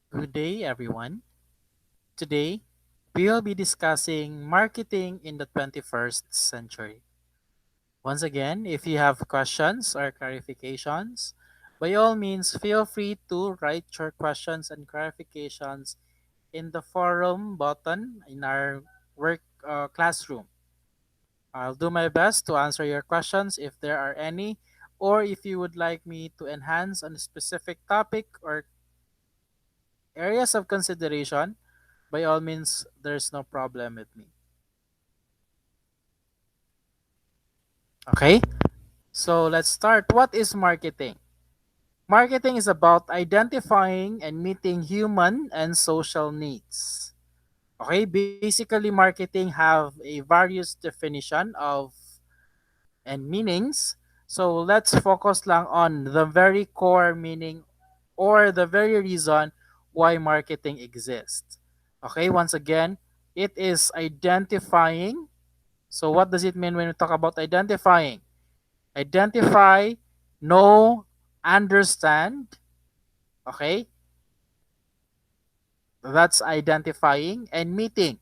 Good day, everyone. Today, we will be discussing marketing in the 21st century. Once again, if you have questions or clarifications, by all means, feel free to write your questions and clarifications in the forum button in our work classroom. I'll do my best to answer your questions if there are any, or if you would like me to enhance on a specific topic or areas of consideration, by all means, there's no problem with me. Okay, so let's start. What is marketing? Marketing is about identifying and meeting human and social needs. Okay, basically marketing have a various definition of and meanings. So let's focus lang on the very core meaning or the very reason why marketing exists. Okay, once again, it is identifying. So what does it mean when we talk about identifying? Identify, know, understand. Okay, that's identifying and meeting.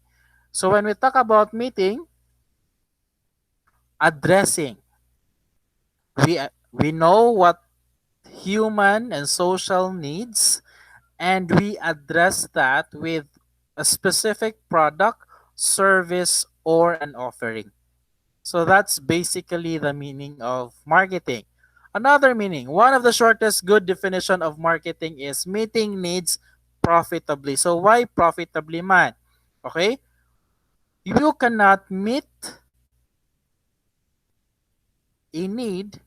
So when we talk about meeting, addressing, we know what human and social needs, and we address that with a specific product, service, or an offering. So that's basically the meaning of marketing. Another meaning, one of the shortest good definition of marketing is meeting needs profitably. So why profitably, man? Okay? You cannot meet a need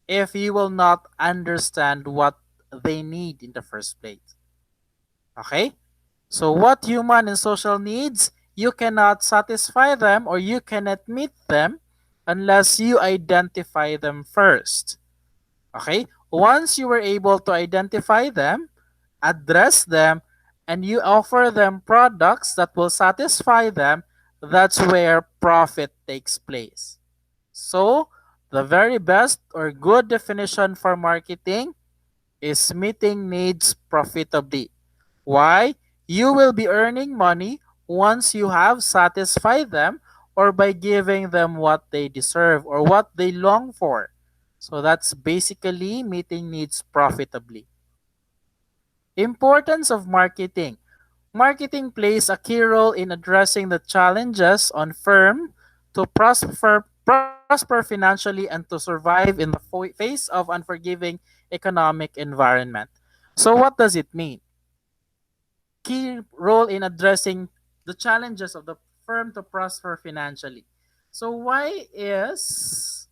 if you will not understand what they need in the first place. Okay? So what human and social needs, you cannot satisfy them or you cannot meet them unless you identify them first. Okay? Once you were able to identify them, address them, and you offer them products that will satisfy them, that's where profit takes place. So, the very best or good definition for marketing is meeting needs profitably. Why? You will be earning money once you have satisfied them or by giving them what they deserve or what they long for. So that's basically meeting needs profitably. Importance of marketing. Marketing plays a key role in addressing the challenges on firm to prosper financially and to survive in the face of unforgiving economic environment. So what does it mean? Key role in addressing the challenges of the firm to prosper financially. So why is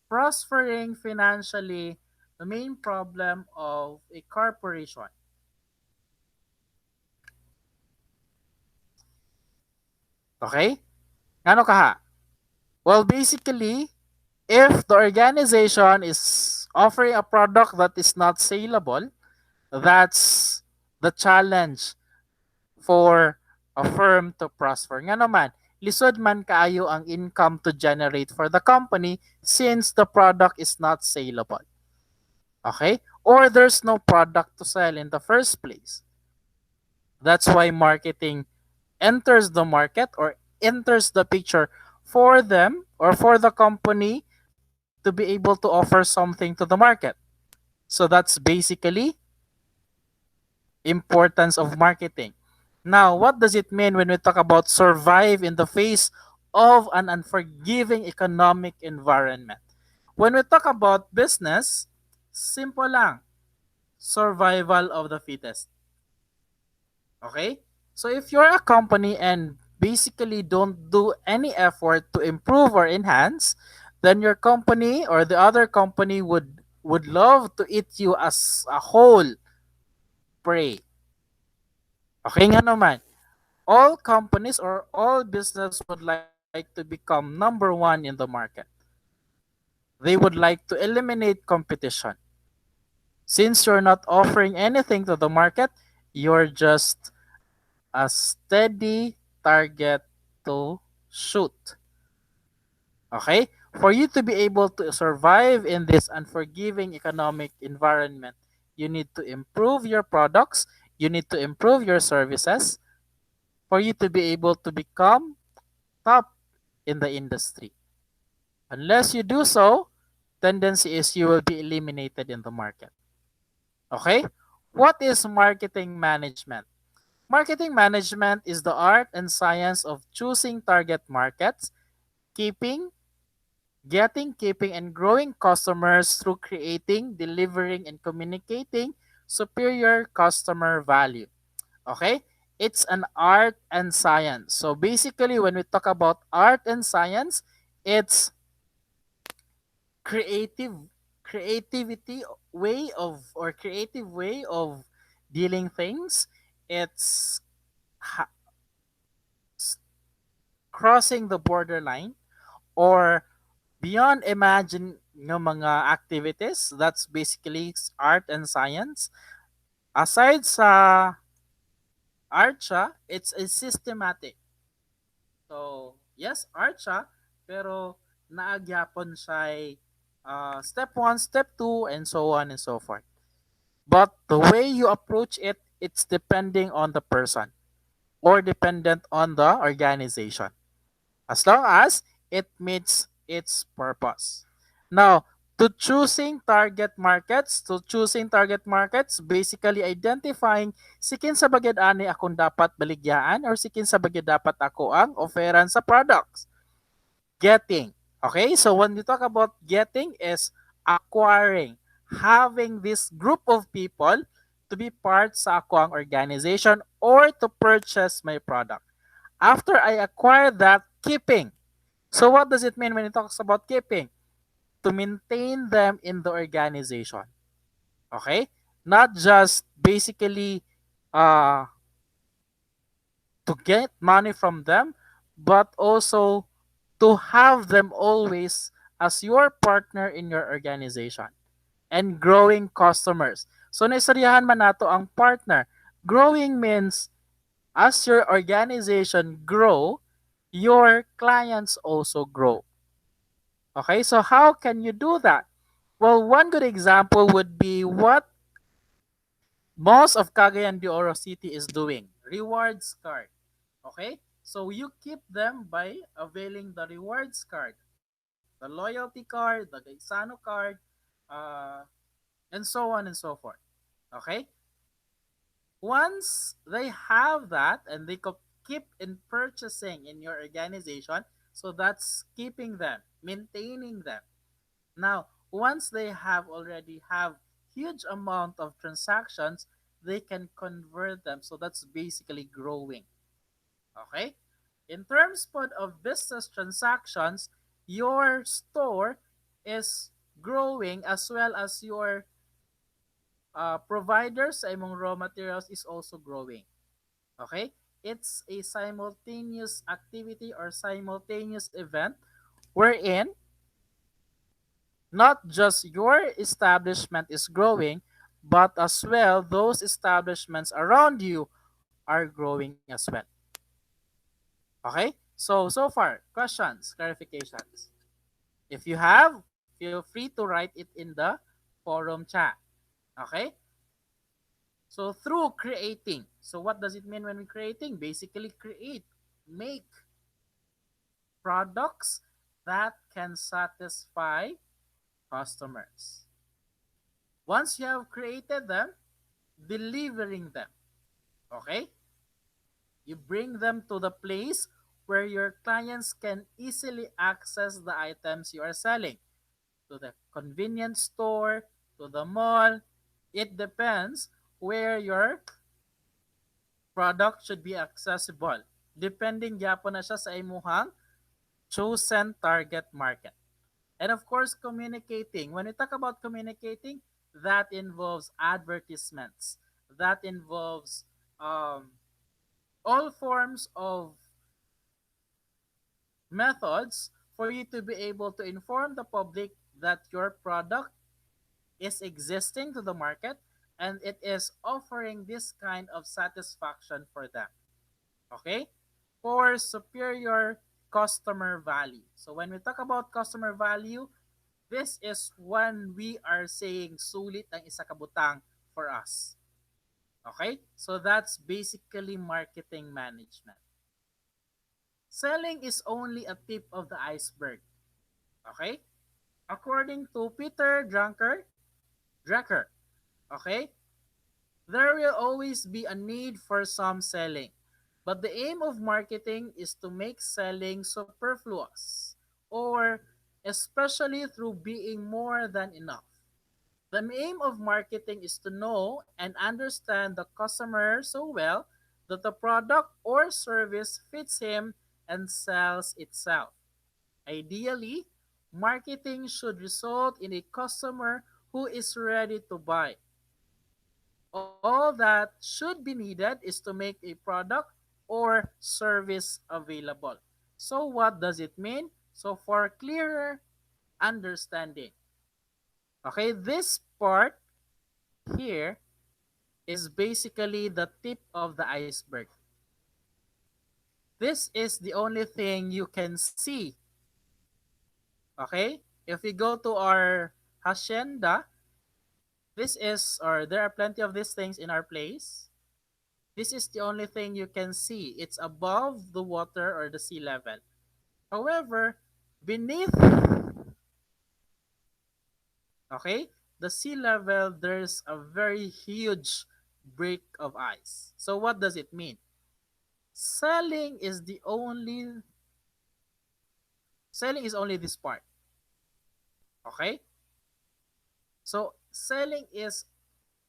prospering financially the main problem of a corporation? Okay? Ano ka ha? Well, basically, if the organization is offering a product that is not saleable, that's the challenge for a firm to prosper. Nga naman, lisod man kaayo ang income to generate for the company since the product is not saleable. Okay? Or there's no product to sell in the first place. That's why marketing enters the market or enters the picture for them or for the company to be able to offer something to the market. So that's basically importance of marketing. Now, what does it mean when we talk about survive in the face of an unforgiving economic environment? When we talk about business, simple lang, survival of the fittest. Okay? So if you're a company and basically don't do any effort to improve or enhance, then your company or the other company would love to eat you as a whole prey. Okay nga naman. All companies or all business would like to become number one in the market. They would like to eliminate competition. Since you're not offering anything to the market, you're just a steady target to shoot. Okay? For you to be able to survive in this unforgiving economic environment, You need to improve your products. You need to improve your services for you to be able to become top in the industry. Unless you do so, tendency is you will be eliminated in the market. Okay? What is marketing management? Marketing management is the art and science of choosing target markets, keeping, keeping, and growing customers through creating, delivering, and communicating superior customer value. Okay? It's an art and science. So basically, when we talk about art and science, it's creative creativity way of or creative way of dealing things. It's ha- s- crossing the borderline or beyond imagine ng mga activities. That's basically art and science. Aside sa art siya, it's a systematic. So, yes, art siya, pero naagyapon siya step 1, step 2, and so on and so forth. But the way you approach it, it's depending on the person or dependent on the organization. As long as it meets its purpose. Now, to choosing target markets, basically identifying sikin sa bagid ani akong dapat baligyaan or sikin sa bagid dapat ako ang offeran sa products. Getting. Okay, so when we talk about getting is acquiring, having this group of people to be part sa ako ang organization or to purchase my product. After I acquire that, keeping. So what does it mean when it talks about keeping? To maintain them in the organization. Okay? Not just basically uh, to get money from them, but also to have them always as your partner in your organization and growing customers. So naistoryahan man nato ang partner. Growing means as your organization grow, your clients also grow. Okay, so how can you do that? Well, one good example would be what most of Cagayan de Oro City is doing. Rewards card. Okay? So you keep them by availing the rewards card, the loyalty card, the Gaisano card, uh, and so on and so forth. Okay? Once they have that and they keep in purchasing in your organization, so that's keeping them, maintaining them. Now, once they have already have huge amount of transactions, they can convert them. So that's basically growing. Okay? In terms of business transactions, your store is growing as well as your providers sa imong raw materials is also growing. Okay? It's a simultaneous activity or simultaneous event wherein not just your establishment is growing, but as well those establishments around you are growing as well. Okay? So far, questions, clarifications. If you have, feel free to write it in the forum chat. Okay? So through creating. So what does it mean when we creating? Basically create, make products that can satisfy customers. Once you have created them, delivering them. Okay? You bring them to the place where your clients can easily access the items you are selling. To the convenience store, to the mall. It depends where your product should be accessible. Depending gyapon na siya sa imuhang chosen target market. And of course, communicating. When we talk about communicating, that involves advertisements. That involves all forms of methods for you to be able to inform the public that your product is existing to the market and it is offering this kind of satisfaction for them. Okay? For superior customer value. So when we talk about customer value, this is when we are saying sulit ang isa ka butang for us. Okay? So that's basically marketing management. Selling is only a tip of the iceberg. Okay? According to Peter Drucker, okay? There will always be a need for some selling. But the aim of marketing is to make selling superfluous or especially through being more than enough. The aim of marketing is to know and understand the customer so well that the product or service fits him and sells itself. Ideally, marketing should result in a customer who is ready to buy. All that should be needed is to make a product or service available. So, what does it mean? So, for clearer understanding, okay, this part here is basically the tip of the iceberg. This is the only thing you can see. Okay? If we go to our hacienda, this is, or there are plenty of these things in our place. This is the only thing you can see. It's above the water or the sea level. However, beneath, okay, the sea level, there's a very huge break of ice. So what does it mean? Selling is the only selling is only this part. Okay? So selling is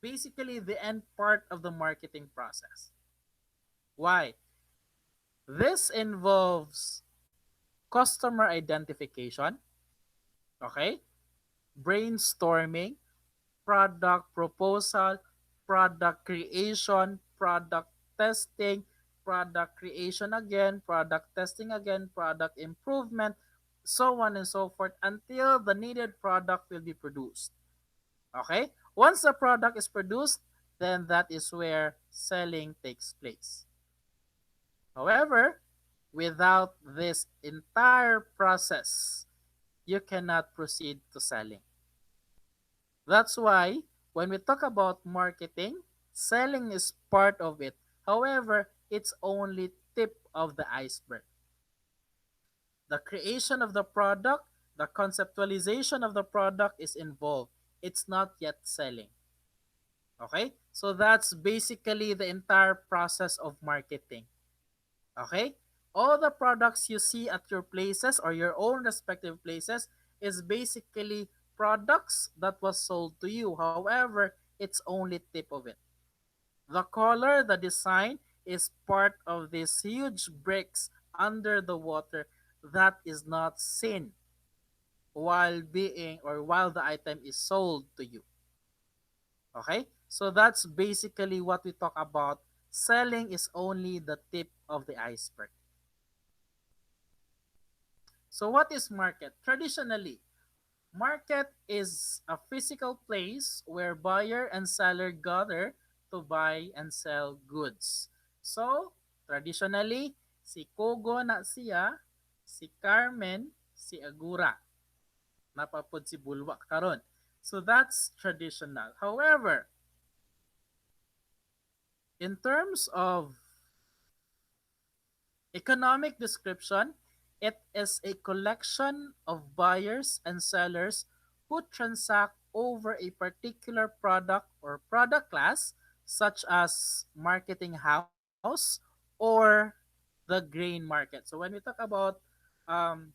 basically the end part of the marketing process. Why? This involves customer identification, okay? Brainstorming, product proposal, product creation, product testing, product creation again, product testing again, product improvement, so on and so forth until the needed product will be produced. Okay? Once the product is produced, then that is where selling takes place. However, without this entire process, you cannot proceed to selling. That's why when we talk about marketing, selling is part of it. However, it's only tip of the iceberg. The creation of the product, the conceptualization of the product is involved. It's not yet selling. Okay? So that's basically the entire process of marketing. Okay? All the products you see at your places or your own respective places is basically products that was sold to you. However, it's only tip of it. The color, the design is part of these huge bricks under the water that is not seen while the item is sold to you. Okay? So that's basically what we talk about. Selling is only the tip of the iceberg. So what is market? Traditionally, market is a physical place where buyer and seller gather to buy and sell goods. So, traditionally, si Kogo na siya, si Carmen, si Agura. Napapod si Bulwa karon. So that's traditional. However, in terms of economic description, it is a collection of buyers and sellers who transact over a particular product or product class, such as marketing house or the grain market. So when we talk about um,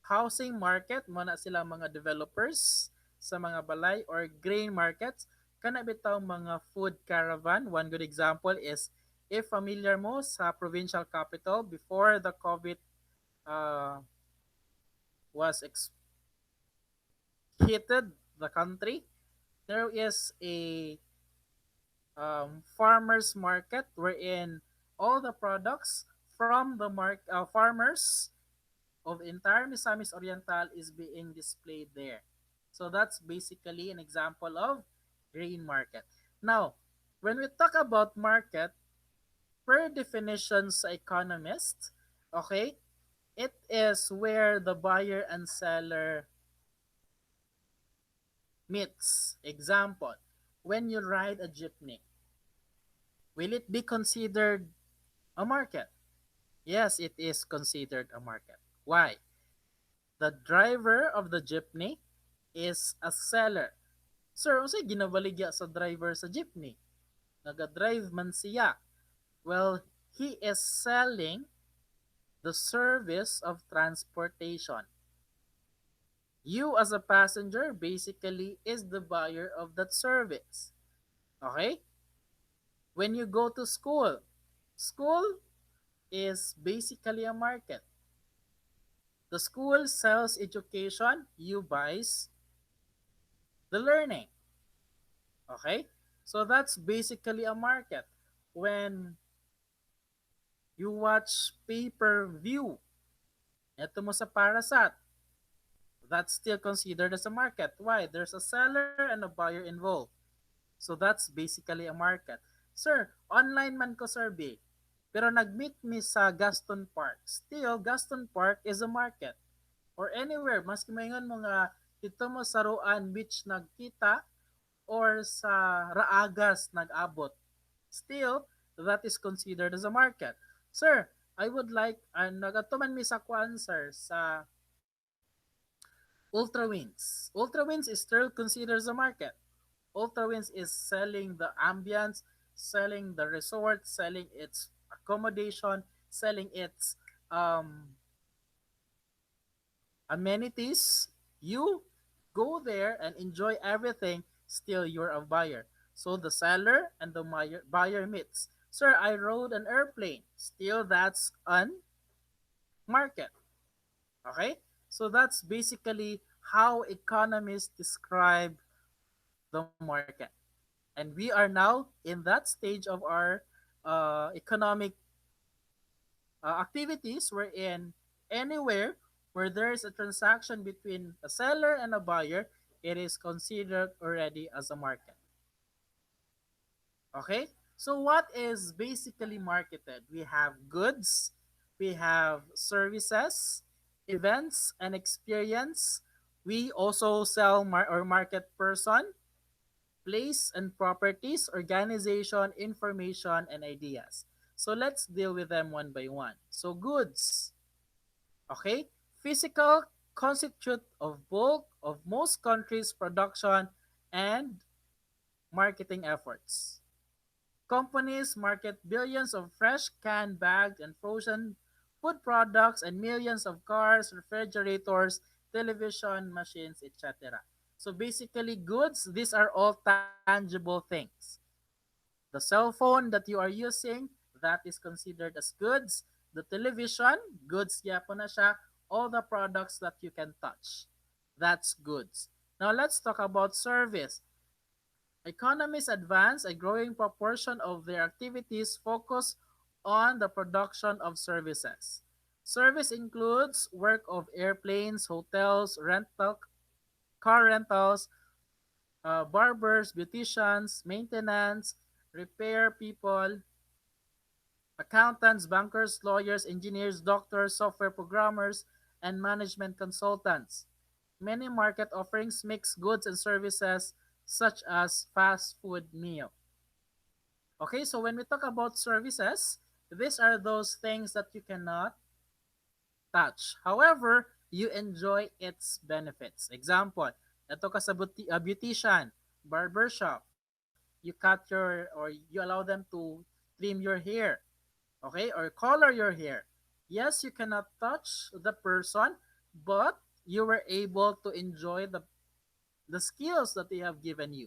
housing market, mo na sila mga developers sa mga balay or grain markets, kana bitaw mga food caravan. One good example is if familiar mo sa provincial capital before the COVID uh, was heated the country, there is a farmers market wherein all the products from the farmers of entire Misamis Oriental is being displayed there. So that's basically an example of grain market. Now, when we talk about market, per definition sa economist, okay, it is where the buyer and seller Myths. Example, when you ride a jeepney, will it be considered a market? Yes, it is considered a market. Why? The driver of the jeepney is a seller. Sir, unsay ginabaligya sa driver sa jeepney? Naga-drive man siya. Well, he is selling the service of transportation. You as a passenger basically is the buyer of that service. Okay? When you go to school, school is basically a market. The school sells education, you buys the learning. Okay? So that's basically a market. When you watch pay-per-view, ito mo sa Parasat, that's still considered as a market. Why? There's a seller and a buyer involved. So that's basically a market. Sir, online man ko survey. Pero nag-meet me sa Gaston Park. Still, Gaston Park is a market. Or anywhere, maski maingon mo nga dito mo sa Roan Beach nagkita or sa Raagas nag-abot. Still, that is considered as a market. Sir, I would like, nagatuman mi sa kwan, sir, sa Ultrawinds. Ultrawinds is still considered as a market. Ultrawinds is selling the ambience, selling the resort, selling its accommodation, selling its amenities. You go there and enjoy everything, still you're a buyer. So the seller and the buyer meets. Sir, I rode an airplane. Still, that's an market. Okay? So that's basically how economists describe the market. And we are now in that stage of our economic activities wherein anywhere where there is a transaction between a seller and a buyer, it is considered already as a market. Okay? So what is basically marketed? We have goods, we have services, events and experience. We also sell or market person, place and properties, organization, information, and ideas. So let's deal with them one by one. So goods, okay? Physical constitute of bulk of most countries' production and marketing efforts. Companies market billions of fresh canned bagged and frozen food products and millions of cars, refrigerators, television, machines, etc. So basically goods, these are all tangible things. The cell phone that you are using, that is considered as goods. The television, goods yapon na siya. All the products that you can touch, that's goods. Now let's talk about service. Economies advance a growing proportion of their activities focus on the production of services. Service includes work of airplanes, hotels, car rentals, barbers, beauticians, maintenance, repair people, accountants, bankers, lawyers, engineers, doctors, software programmers, and management consultants. Many market offerings mix goods and services such as fast food meal. Okay, so when we talk about services, these are those things that you cannot touch. However, you enjoy its benefits. Example, ito ka sa beautician, barbershop, you cut your or you allow them to trim your hair, okay, or color your hair. Yes, you cannot touch the person, but you were able to enjoy the skills that they have given you.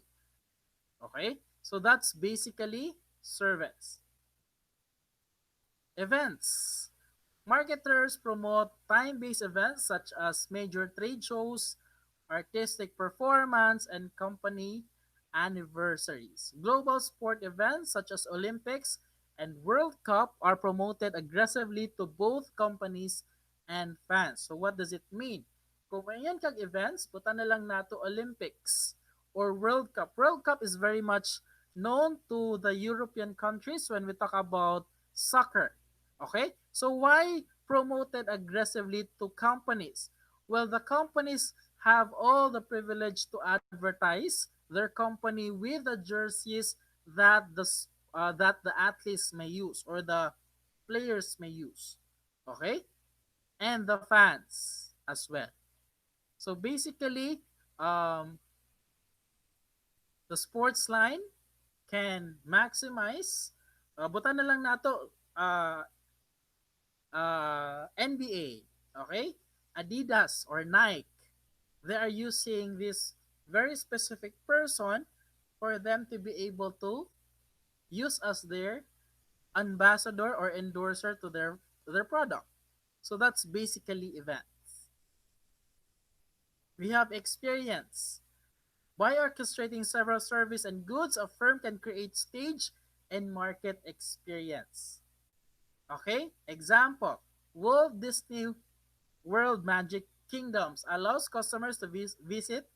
Okay? So that's basically service. Events. Marketers promote time-based events such as major trade shows, artistic performance, and company anniversaries. Global sport events such as Olympics and World Cup are promoted aggressively to both companies and fans. So what does it mean? Kung mayan kag events, puta na lang nato Olympics or World Cup. World Cup is very much known to the European countries when we talk about soccer. Okay? So why promoted aggressively to companies? Well, the companies have all the privilege to advertise their company with the jerseys that the athletes may use or the players may use. Okay? And the fans as well. So basically, um, the sports line can maximize butan na lang nato NBA, okay? Adidas or Nike. They are using this very specific person for them to be able to use as their ambassador or endorser to their product. So that's basically events. We have experience. By orchestrating several service and goods, a firm can create stage and market experience. Okay? Example, Walt Disney World Magic Kingdoms allows customers to visit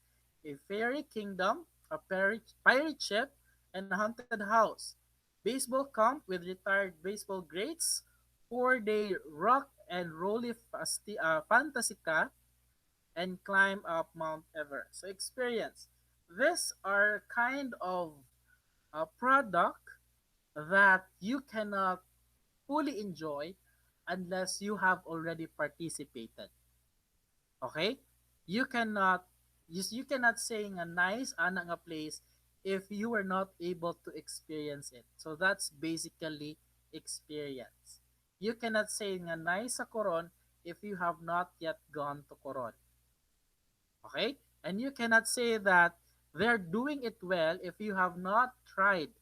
a fairy kingdom, a pirate ship, and a haunted house. Baseball camp with retired baseball greats, 4-day rock and rolly fantastica, and climb up Mount Everest. So experience. These are kind of a product that you cannot fully enjoy unless you have already participated. Okay? You cannot you cannot say nga nice ana nga place if you were not able to experience it. So that's basically experience. You cannot say nga nice sa Coron if you have not yet gone to Coron. Okay? And you cannot say that they're doing it well if you have not tried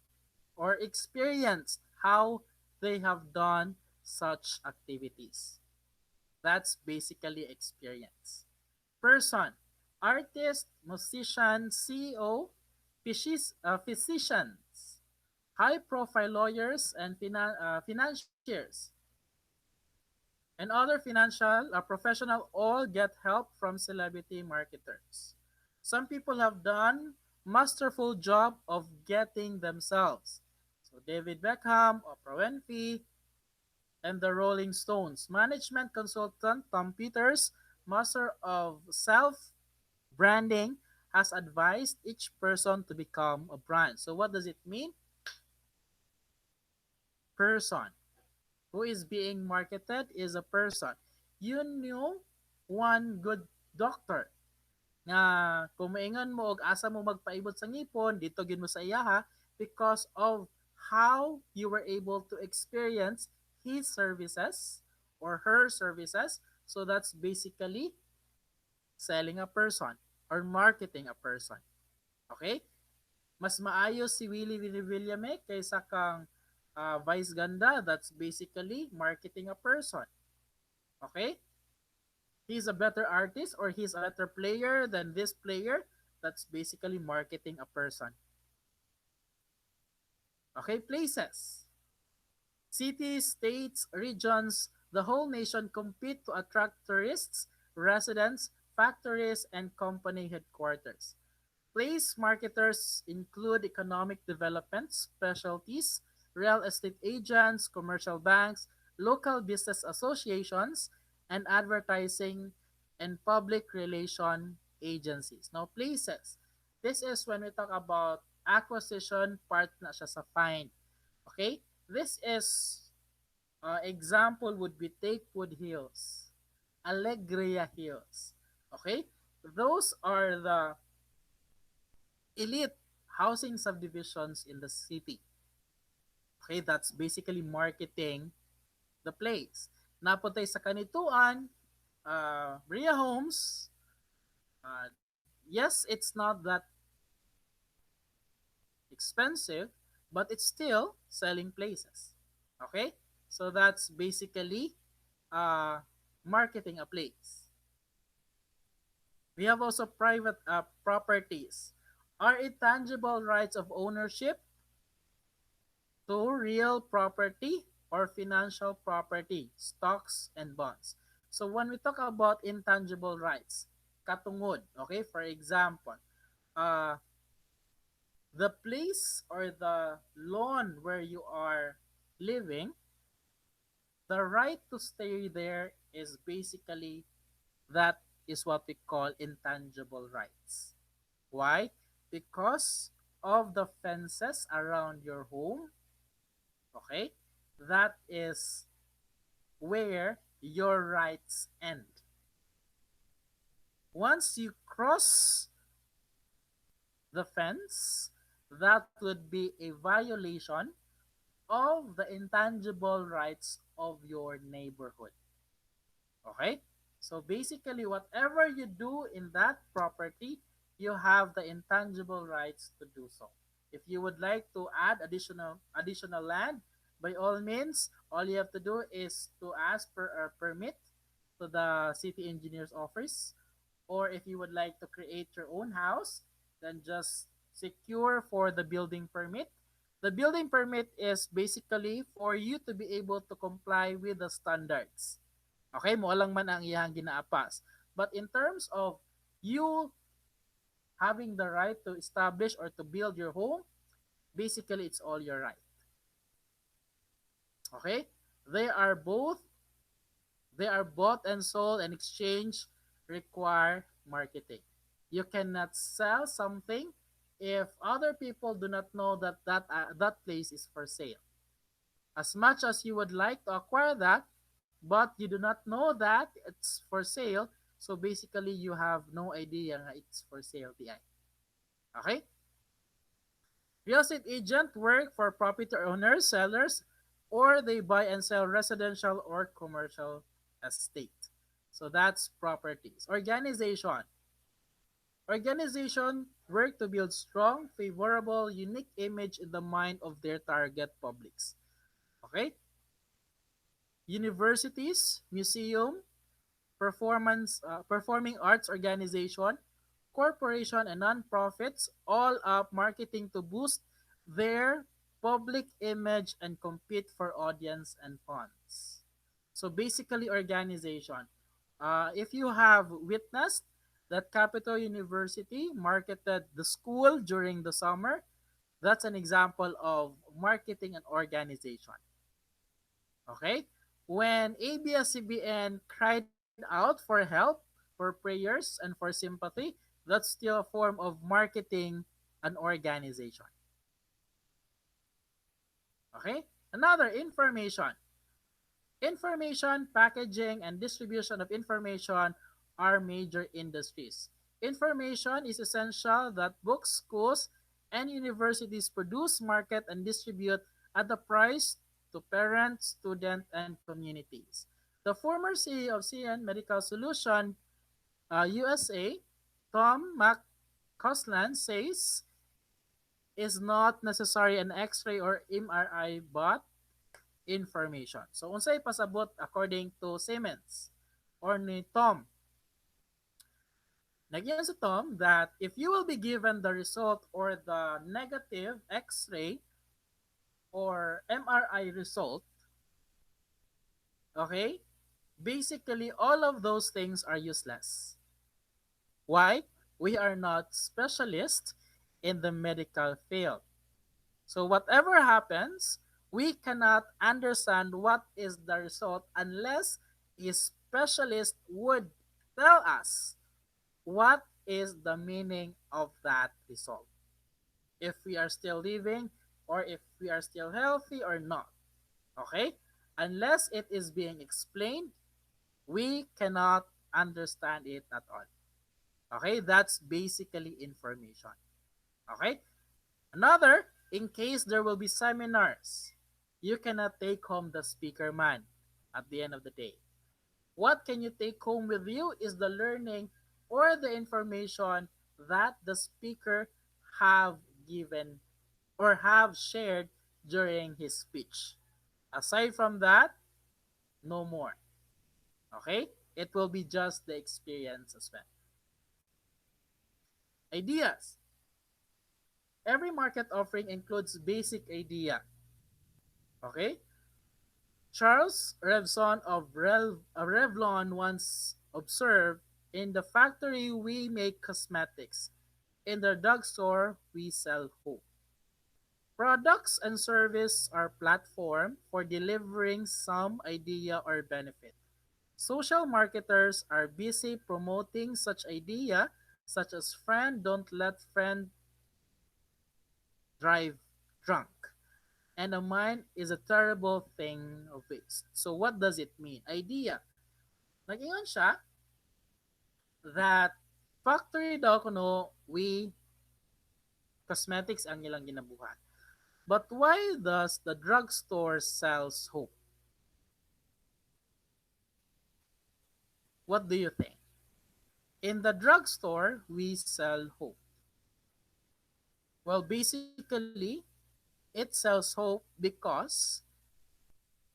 or experienced how they have done such activities. That's basically experience. Person, artist, musician, CEO, physicians, high-profile lawyers, and financiers, and other financial professional all get help from celebrity marketers. Some people have done masterful job of getting themselves. So David Beckham, Oprah Winfrey, and the Rolling Stones. Management consultant Tom Peters, master of self branding, has advised each person to become a brand. So what does it mean? Person. Who is being marketed is a person. You knew one good doctor nga kung maingon mo og asa mo magpaibot sa ngipon, dito gid mo sa iyaha because of how you were able to experience his services or her services. So that's basically selling a person or marketing a person. Okay? Mas maayo si Willie Villame kaysa kang Vice Ganda. That's basically marketing a person. Okay? He's a better artist or he's a better player than this player. That's basically marketing a person. Okay, places. Cities, states, regions, the whole nation compete to attract tourists, residents, factories, and company headquarters. Place marketers include economic development specialties, real estate agents, commercial banks, local business associations, and advertising and public relation agencies. Now, places. This is when we talk about acquisition, part na siya sa find. Okay? This is, example would be Takewood Hills, Alegria Hills. Okay? Those are the elite housing subdivisions in the city. Okay, that's basically marketing the place. Naputay sa kanituan, Bria Homes, yes, it's not that expensive, but it's still selling places. Okay, so that's basically uh, marketing a place. We have also private properties. Are intangible rights of ownership to real property or financial property, stocks and bonds. So when we talk about intangible rights, katungod, okay, for example, uh, the place or the lawn where you are living, the right to stay there is basically that is what we call intangible rights. Why? Because of the fences around your home, okay? That is where your rights end. Once you cross the fence, that would be a violation of the intangible rights of your neighborhood. Okay? So basically, whatever you do in that property, you have the intangible rights to do so. If you would like to add additional land, by all means, all you have to do is to ask for a permit to the city engineer's office. Or if you would like to create your own house, then just secure for the building permit. The building permit is basically for you to be able to comply with the standards. Okay, mo lang man ang iyang ginaapas. But in terms of you having the right to establish or to build your home, basically it's all your right. Okay? They are both they are bought and sold and exchange require marketing. You cannot sell something if other people do not know that place is for sale. As much as you would like to acquire that, but you do not know that it's for sale, so basically you have no idea nga it's for sale TI. Okay? Real estate agent work for property owners, sellers, or they buy and sell residential or commercial estate. So that's properties. Organization work to build strong, favorable, unique image in the mind of their target publics. Okay? Universities, museum, performing arts organization, corporation, and non-profits all up marketing to boost their public image and compete for audience and funds. So basically, organization. If you have witnessed that Capital University marketed the school during the summer, that's an example of marketing and organization. Okay? When ABS-CBN cried out for help, for prayers, and for sympathy, that's still a form of marketing an organization. Okay? Another, information. Information, packaging, and distribution of information are major industries. Information is essential that books, schools, and universities produce, market, and distribute at the price to parents, students, and communities. The former CEO of CN Medical Solution USA, Tom McCausland, says is not necessary an X-ray or MRI but information. So unsay pasabot according to Siemens or ni Tom. Nagyan sa Tom that if you will be given the result or the negative X-ray or MRI result, okay, basically all of those things are useless. Why? We are not specialists in the medical field. So whatever happens, we cannot understand what is the result unless a specialist would tell us what is the meaning of that result. If we are still living or if we are still healthy or not. Okay? Unless it is being explained, we cannot understand it at all. Okay? That's basically information. Okay? Another, in case there will be seminars, you cannot take home the speaker man at the end of the day. What can you take home with you is the learning or the information that the speaker have given or have shared during his speech. Aside from that, no more. Okay? It will be just the experience as well. Ideas. Every market offering includes basic idea. Okay? Charles Revson of Revlon once observed, in the factory we make cosmetics. In the drugstore we sell hope. Products and service are platform for delivering some idea or benefit. Social marketers are busy promoting such idea such as friend don't let friend drive drunk. And a mind is a terrible thing of waste. So what does it mean? Idea. Nag-ingon siya that factory daw kuno we cosmetics ang ilang ginabuhat. But why does the drugstore sells hope? What do you think? In the drugstore, we sell hope. Well, basically, it sells hope because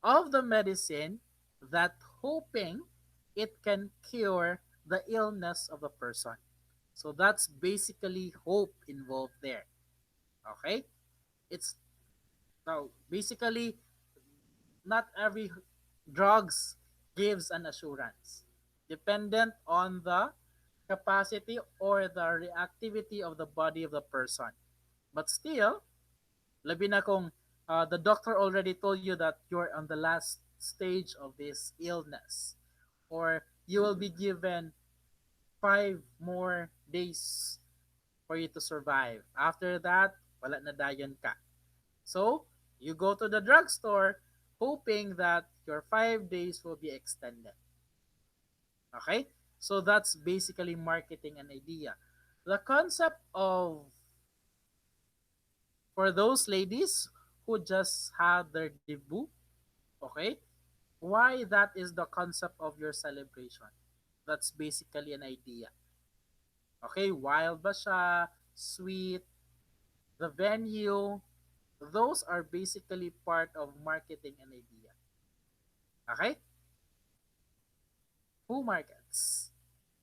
of the medicine that hoping it can cure the illness of the person. So that's basically hope involved there. Okay? It's now basically not every drugs gives an assurance dependent on the capacity or the reactivity of the body of the person. But still, labi na kung the doctor already told you that you're on the last stage of this illness or you will be given 5 more days for you to survive. After that, wala na dayon ka. So, you go to the drugstore hoping that your 5 days will be extended. Okay? So that's basically marketing an idea. The concept of for those ladies who just had their debut, okay? Why that is the concept of your celebration? That's basically an idea. Okay, wild ba siya? Sweet, the venue, those are basically part of marketing an idea. Okay? Who markets?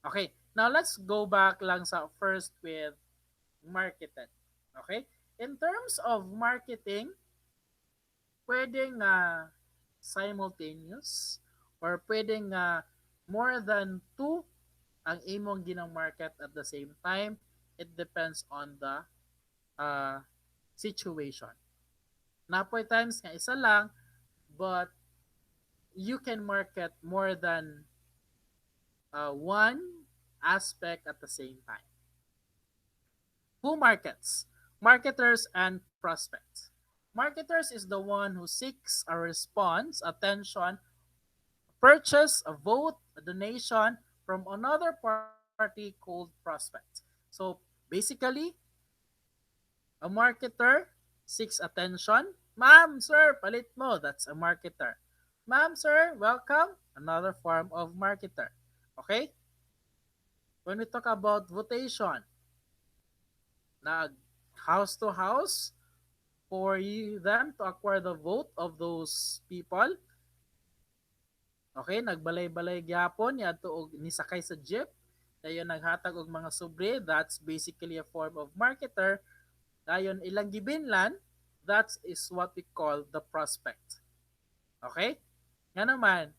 Okay, now let's go back lang sa first with marketed. Okay? In terms of marketing, pwedeng simultaneous or pwedeng more than two ang imong ginang market at the same time. It depends on the uh, situation. Napoy times nga isa lang, but you can market more than one aspect at the same time. Who markets? Marketers and prospects. Marketers is the one who seeks a response, attention, purchase, a vote, a donation from another party called prospect. So basically, a marketer seeks attention. Ma'am, sir, palit mo. That's a marketer. Ma'am, sir, welcome. Another form of marketer. Okay? When we talk about votation, na house to house for them to acquire the vote of those people. Okay, nagbalay-balay gyapon yadto og nisakay sa jeep. Dayon naghatag og mga sobre, that's basically a form of marketer. Dayon ilang gibinlan, that is what we call the prospect. Okay? Nga naman,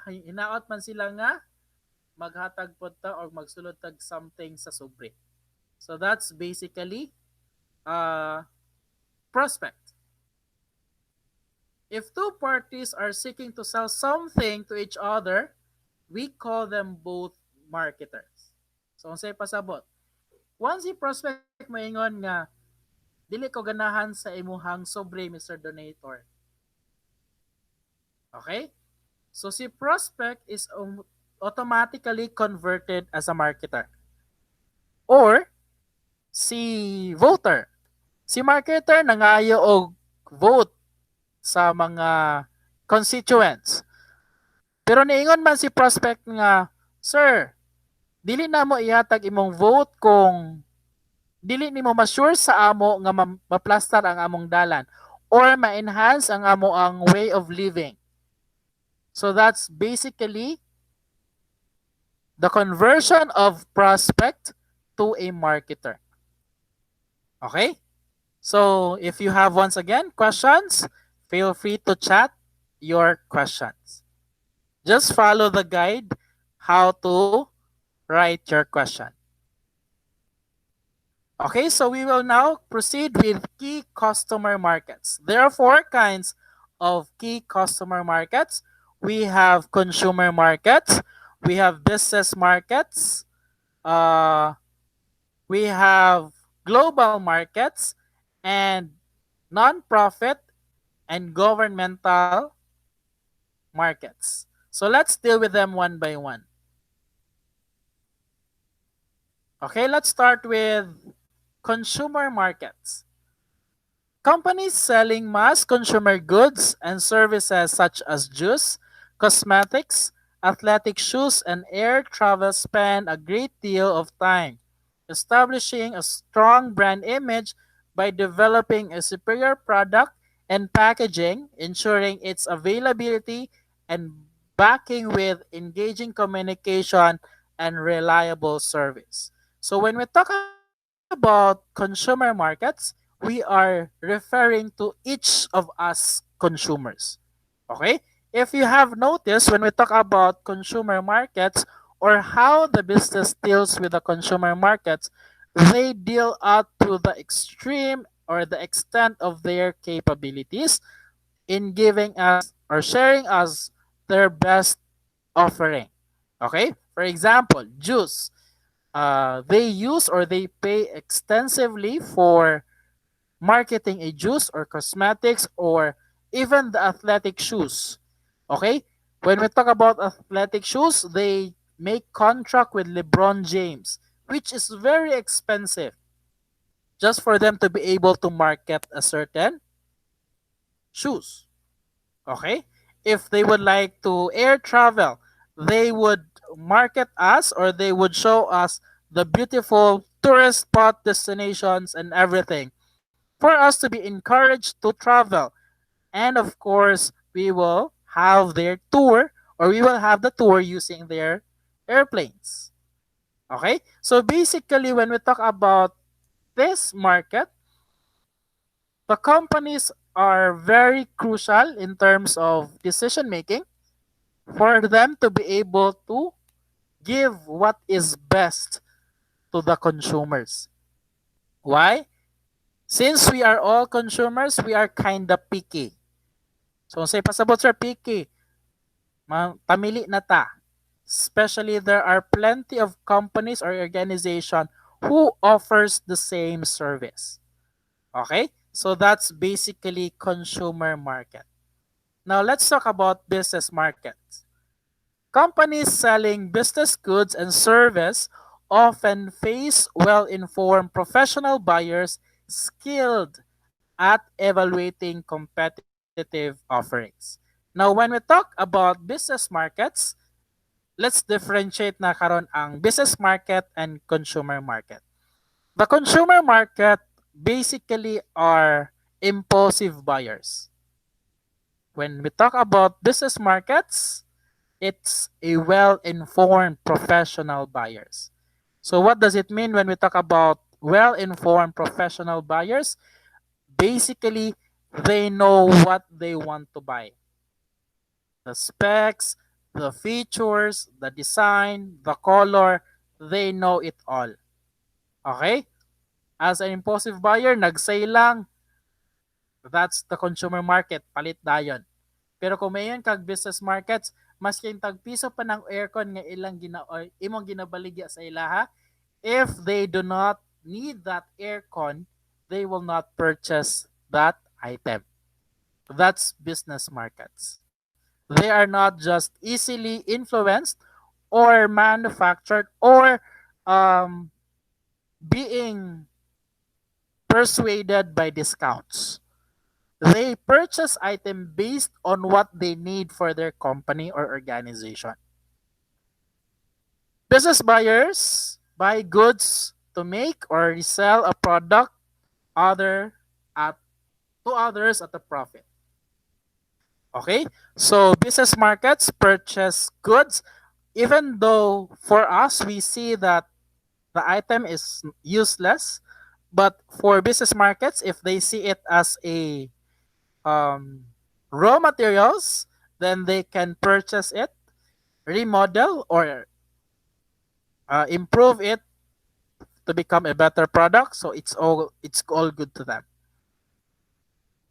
hinaot man sila nga maghatag pod ta or magsulod tag something sa sobre. So that's basically prospect. If two parties are seeking to sell something to each other, we call them both marketers. So unsay pasabot? Once si prospect maingon nga dili ko ganahan sa imuhang sobre Mr. Donator. Okay? So si prospect is automatically converted as a marketer. Or si voter. Si marketer nangayo og vote sa mga constituents. Pero niingon man si prospect nga, Sir, dili na mo ihatag imong vote kung dili nimo ma-sure sa amo nga maplastar ang among dalan or ma-enhance ang amo ang way of living. So that's basically the conversion of prospect to a marketer. Okay? So if you have once again questions, feel free to chat your questions. Just follow the guide how to write your question. Okay, so we will now proceed with key customer markets. There are four kinds of key customer markets. we have consumer markets, we have business markets, uh, we have global markets, and non-profit and governmental markets. So let's deal with them one by one. Okay, let's start with consumer markets. Companies selling mass consumer goods and services such as juice, cosmetics, athletic shoes, and air travel spend a great deal of time establishing a strong brand image by developing a superior product and packaging, ensuring its availability, and backing with engaging communication and reliable service. So when we talk about consumer markets, we are referring to each of us consumers. Okay? If you have noticed, when we talk about consumer markets or how the business deals with the consumer markets, they deal out to the extreme or the extent of their capabilities in giving us or sharing us their best offering. Okay? For example, juice. They use or they pay extensively for marketing a juice or cosmetics or even the athletic shoes. Okay? When we talk about athletic shoes, they make contract with LeBron James, which is very expensive just for them to be able to market a certain shoes. Okay? If they would like to air travel, they would market us or they would show us the beautiful tourist spot destinations and everything for us to be encouraged to travel. And of course, we will have their tour or we will have the tour using their airplanes. Okay? So basically, when we talk about this market, the companies are very crucial in terms of decision making for them to be able to give what is best to the consumers. Why? Since we are all consumers, we are kind of picky. So say pasabot sir picky, tamili na ta. Especially there are plenty of companies or organization who offers the same service. Okay? So that's basically consumer market. Now let's talk about business markets. Companies selling business goods and service often face well-informed professional buyers skilled at evaluating competitive offerings. Now when we talk about business markets, let's differentiate na karon ang business market and consumer market. The consumer market basically are impulsive buyers. When we talk about business markets, it's a well-informed professional buyers. So what does it mean when we talk about well-informed professional buyers? Basically, they know what they want to buy. The specs, the features, the design, the color, they know it all. Okay? As an impulsive buyer, nagsay lang, that's the consumer market, palit dayon. Pero kung mayon kag business markets, mas kay tag piso pa ng aircon nga ilang or imong ginabaligya sa ilaha, if they do not need that aircon, they will not purchase that item. That's business markets. They are not just easily influenced or manufactured or um, being persuaded by discounts. They purchase item based on what they need for their company or organization. Business buyers buy goods to make or resell a product other at to others at a profit. Okay? So business markets purchase goods even though for us we see that the item is useless, but for business markets if they see it as a um, raw materials, then they can purchase it, remodel or improve it to become a better product. So it's all good to them.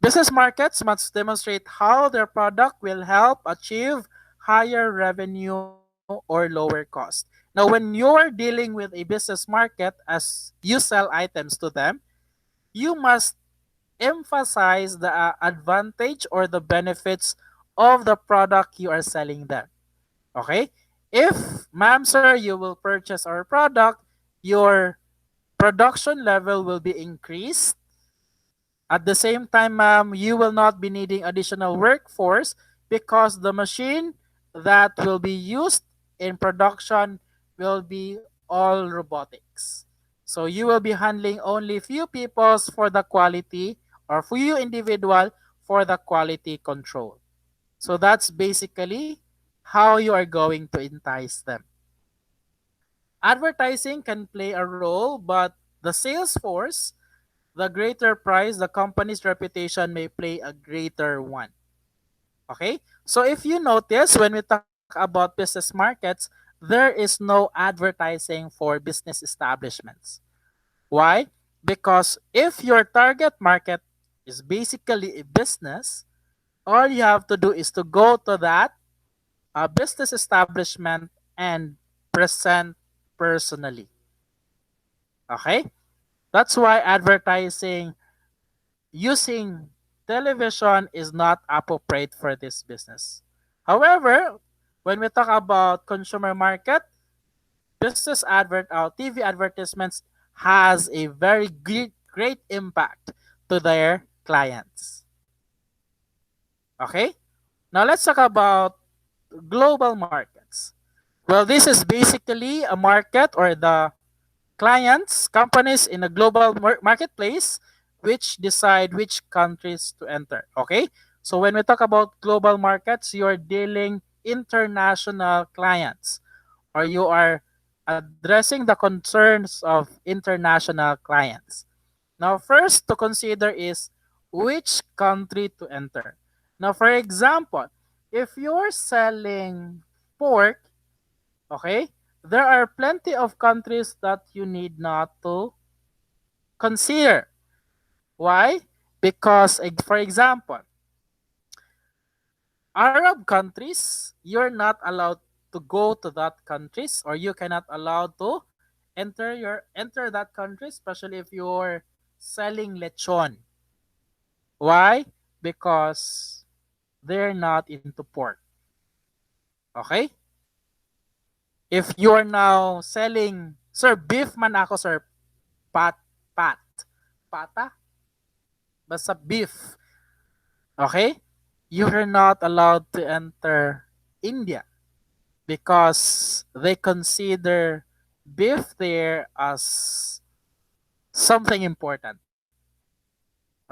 Business markets must demonstrate how their product will help achieve higher revenue or lower cost. Now, when you're dealing with a business market as you sell items to them, you must emphasize the advantage or the benefits of the product you are selling them. Okay? If, ma'am, sir, you will purchase our product, your production level will be increased. At the same time, ma'am, you will not be needing additional workforce because the machine that will be used in production will be all robotics. So you will be handling only few peoples for the quality or few individual for the quality control. So that's basically how you are going to entice them. Advertising can play a role, but the sales force, the greater price, the company's reputation may play a greater one. Okay? So if you notice, when we talk about business markets, there is no advertising for business establishments. Why? Because if your target market is basically a business, all you have to do is to go to that business establishment and present personally. Okay? That's why advertising using television is not appropriate for this business. However, when we talk about consumer market, TV advertisements has a very great impact to their clients. Okay? Now let's talk about global markets. Well, this is basically a market or the clients, companies in a global marketplace which decide which countries to enter. Okay? So when we talk about global markets, you're dealing international clients or you are addressing the concerns of international clients. Now, first to consider is which country to enter. Now, for example, if you're selling pork, okay, there are plenty of countries that you need not to consider. Why? Because, for example, Arab countries, you're not allowed to go to that countries or you cannot allow to enter that country, especially if you're selling lechon. Why? Because they're not into pork. Okay? If you're now selling, sir, beef man ako, sir, pat, pat, pata, basta beef. Okay? You're not allowed to enter India because they consider beef there as something important.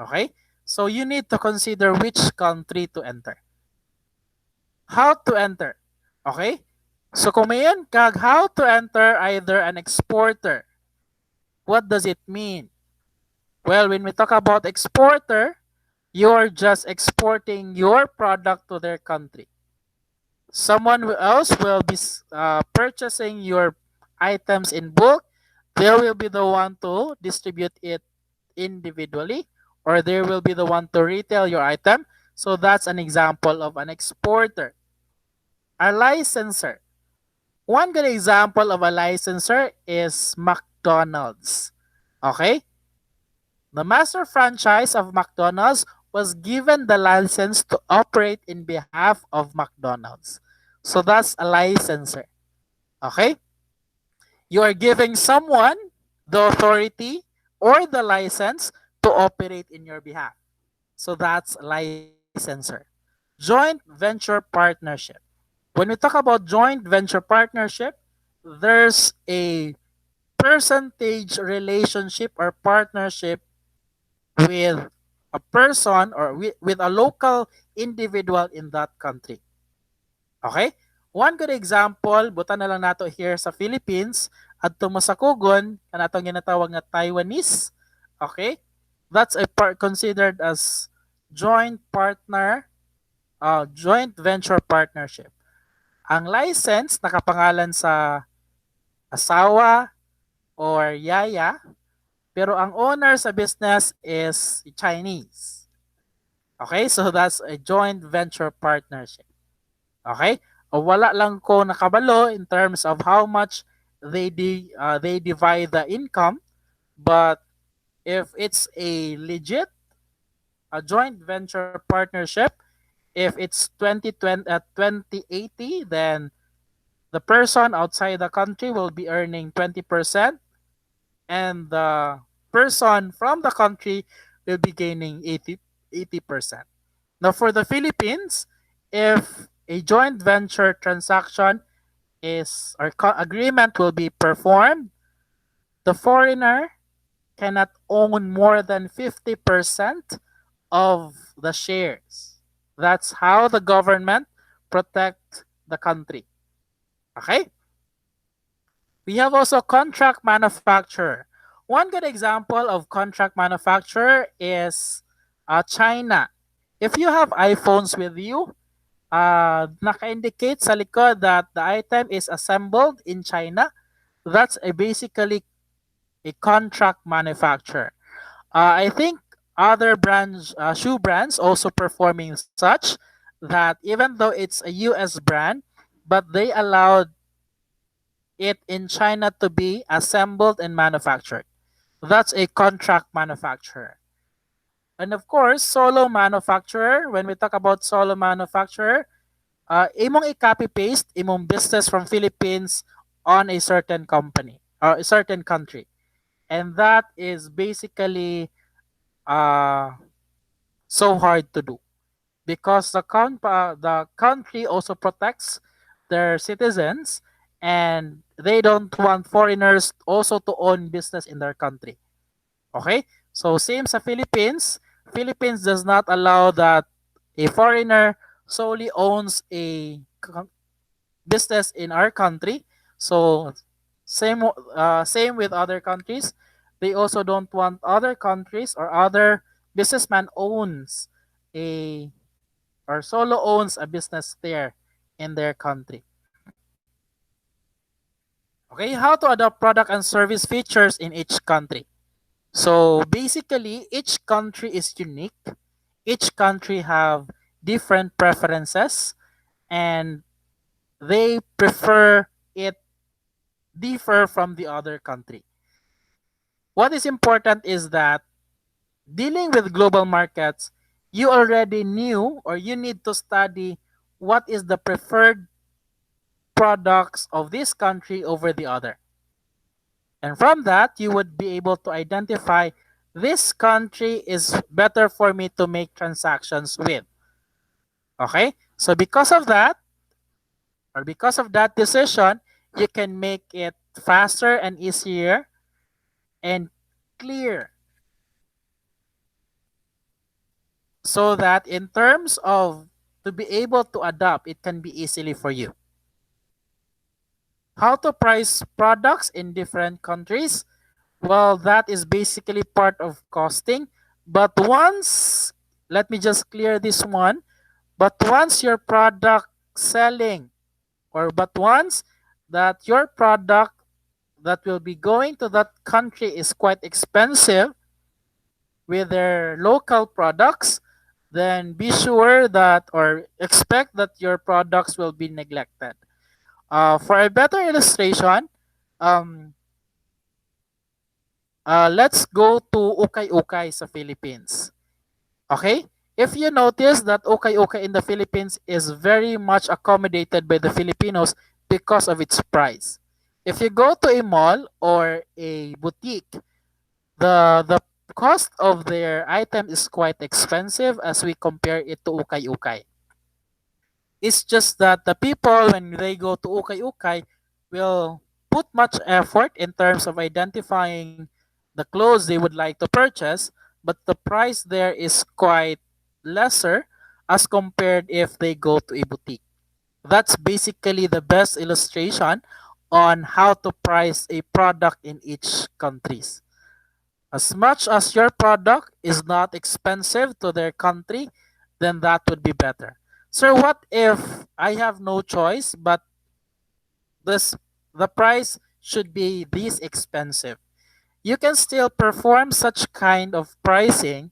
Okay? So you need to consider which country to enter. How to enter. Okay? So kung mayan kag how to enter either an exporter, what does it mean? Well, when we talk about exporter, you're just exporting your product to their country. Someone else will be purchasing your items in bulk. They will be the one to distribute it individually, or they will be the one to retail your item. So that's an example of an exporter. A licensor. One good example of a licensor is McDonald's. Okay? The master franchise of McDonald's was given the license to operate in behalf of McDonald's. So that's a licensor. Okay? You are giving someone the authority or the license to operate in your behalf. So that's a licensor. Joint venture partnership. When we talk about joint venture partnership, there's a percentage relationship or partnership with a person or with a local individual in that country. Okay? One good example, buta na lang nato here sa Philippines, adto masakugon, kanatong ginatawag nga Taiwanese. Okay? That's a considered as joint partner, joint venture partnership. Ang license nakapangalan sa asawa or yaya, pero ang owner sa business is Chinese. Okay? So that's a joint venture partnership. Okay? O wala lang ko nakabalo in terms of how much they divide the income, but if it's a legit a joint venture partnership, if it's 2080, then the person outside the country will be earning 20%, and the person from the country will be gaining 80%. Now, for the Philippines, if a joint venture transaction is or agreement will be performed, the foreigner cannot own more than 50% of the shares. That's how the government protect the country. Okay? We have also contract manufacturer. One good example of contract manufacturer is China. If you have iPhones with you, naka-indicate sa likod that the item is assembled in China. That's basically a contract manufacturer. I think other brands, shoe brands, also performing such that even though it's a U.S. brand, but they allowed it in China to be assembled and manufactured. That's a contract manufacturer. And of course, solo manufacturer. When we talk about solo manufacturer, imong i-copy paste imong business from Philippines on a certain company or a certain country, and that is basically uh, so hard to do because the country also protects their citizens, and they don't want foreigners also to own business in their country. Okay? So same sa Philippines. Philippines does not allow that a foreigner solely owns a business in our country. So same with other countries. They also don't want other countries or other businessman owns a or solo owns a business there in their country. Okay, how to adopt product and service features in each country. So basically, each country is unique. Each country have different preferences, and they prefer it differ from the other country. What is important is that dealing with global markets, you already knew or you need to study what is the preferred products of this country over the other. And from that, you would be able to identify this country is better for me to make transactions with. Okay? So because of that, or because of that decision, you can make it faster and easier and clear so that in terms of to be able to adapt, it can be easily for you. How to price products in different countries? Well, that is basically part of costing. But once, let me just clear this one. But once your product selling, or but once that your product that will be going to that country is quite expensive with their local products, then be sure that or expect that your products will be neglected. For a better illustration, um, let's go to ukay-ukay sa Philippines. Okay? If you notice that ukay-ukay in the Philippines is very much accommodated by the Filipinos because of its price. If you go to a mall or a boutique, the cost of their item is quite expensive as we compare it to ukay-ukay. It's just that the people, when they go to ukay-ukay, will put much effort in terms of identifying the clothes they would like to purchase, but the price there is quite lesser as compared if they go to a boutique. That's basically the best illustration on how to price a product in each countries. As much as your product is not expensive to their country, then that would be better. Sir, what if I have no choice but this the price should be this expensive? You can still perform such kind of pricing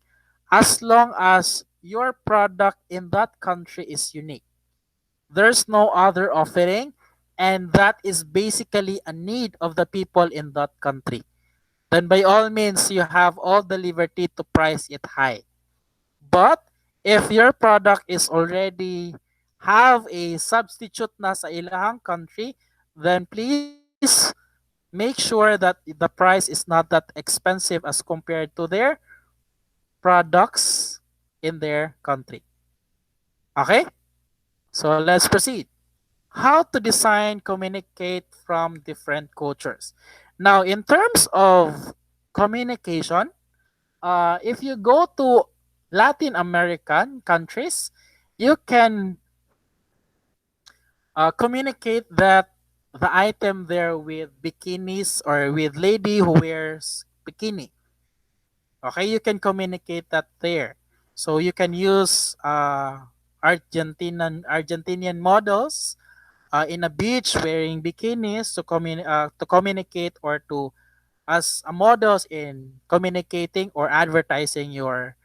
as long as your product in that country is unique. There's no other offering, and that is basically a need of the people in that country. Then by all means, you have all the liberty to price it high. But if your product is already have a substitute na sa ilahang country, then please make sure that the price is not that expensive as compared to their products in their country. Okay? So let's proceed. How to design communicate from different cultures. Now, in terms of communication, if you go to Latin American countries, you can communicate that the item there with bikinis or with lady who wears bikini. Okay, you can communicate that there. So you can use Argentinian models in a beach wearing bikinis to communicate or to as a models in communicating or advertising your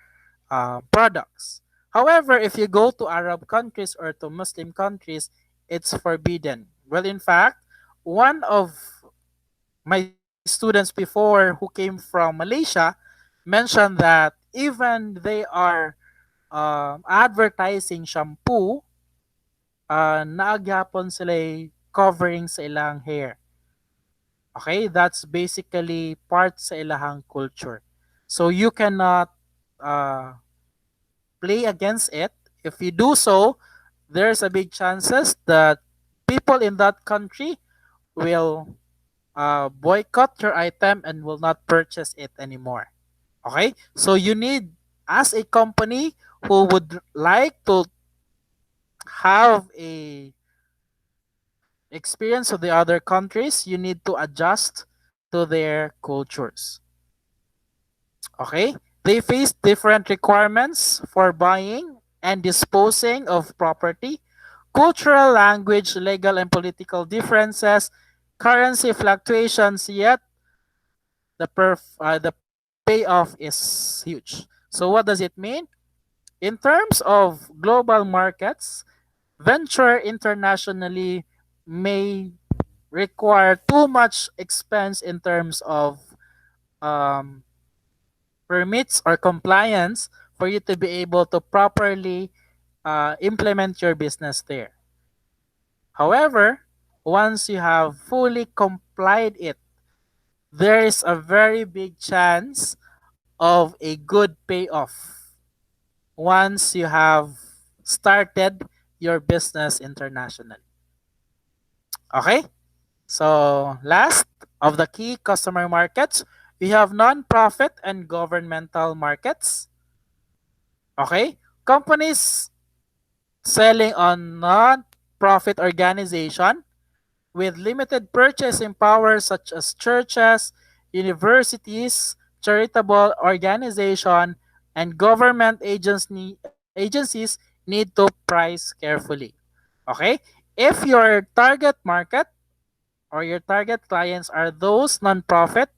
products. However, if you go to Arab countries or to Muslim countries, it's forbidden. Well, in fact, one of my students before who came from Malaysia mentioned that even they are advertising shampoo, naagyapon sila covering sa ilang hair. Okay, that's basically part sa ilahang culture. So you cannot uh, play against it. If you do so, there's a big chances that people in that country will boycott your item and will not purchase it anymore. Okay, so you need, as a company who would like to have a experience of the other countries, you need to adjust to their cultures. Okay? They face different requirements for buying and disposing of property, cultural, language, legal, and political differences, currency fluctuations, yet the payoff is huge. So what does it mean? In terms of global markets, venture internationally may require too much expense in terms of um, permits or compliance for you to be able to properly implement your business there. However, once you have fully complied it, there is a very big chance of a good payoff once you have started your business internationally. Okay? So, last of the key customer markets, we have non-profit and governmental markets. Okay? Companies selling on non-profit organization with limited purchasing power such as churches, universities, charitable organization, and government agencies need to price carefully. Okay? If your target market or your target clients are those nonprofit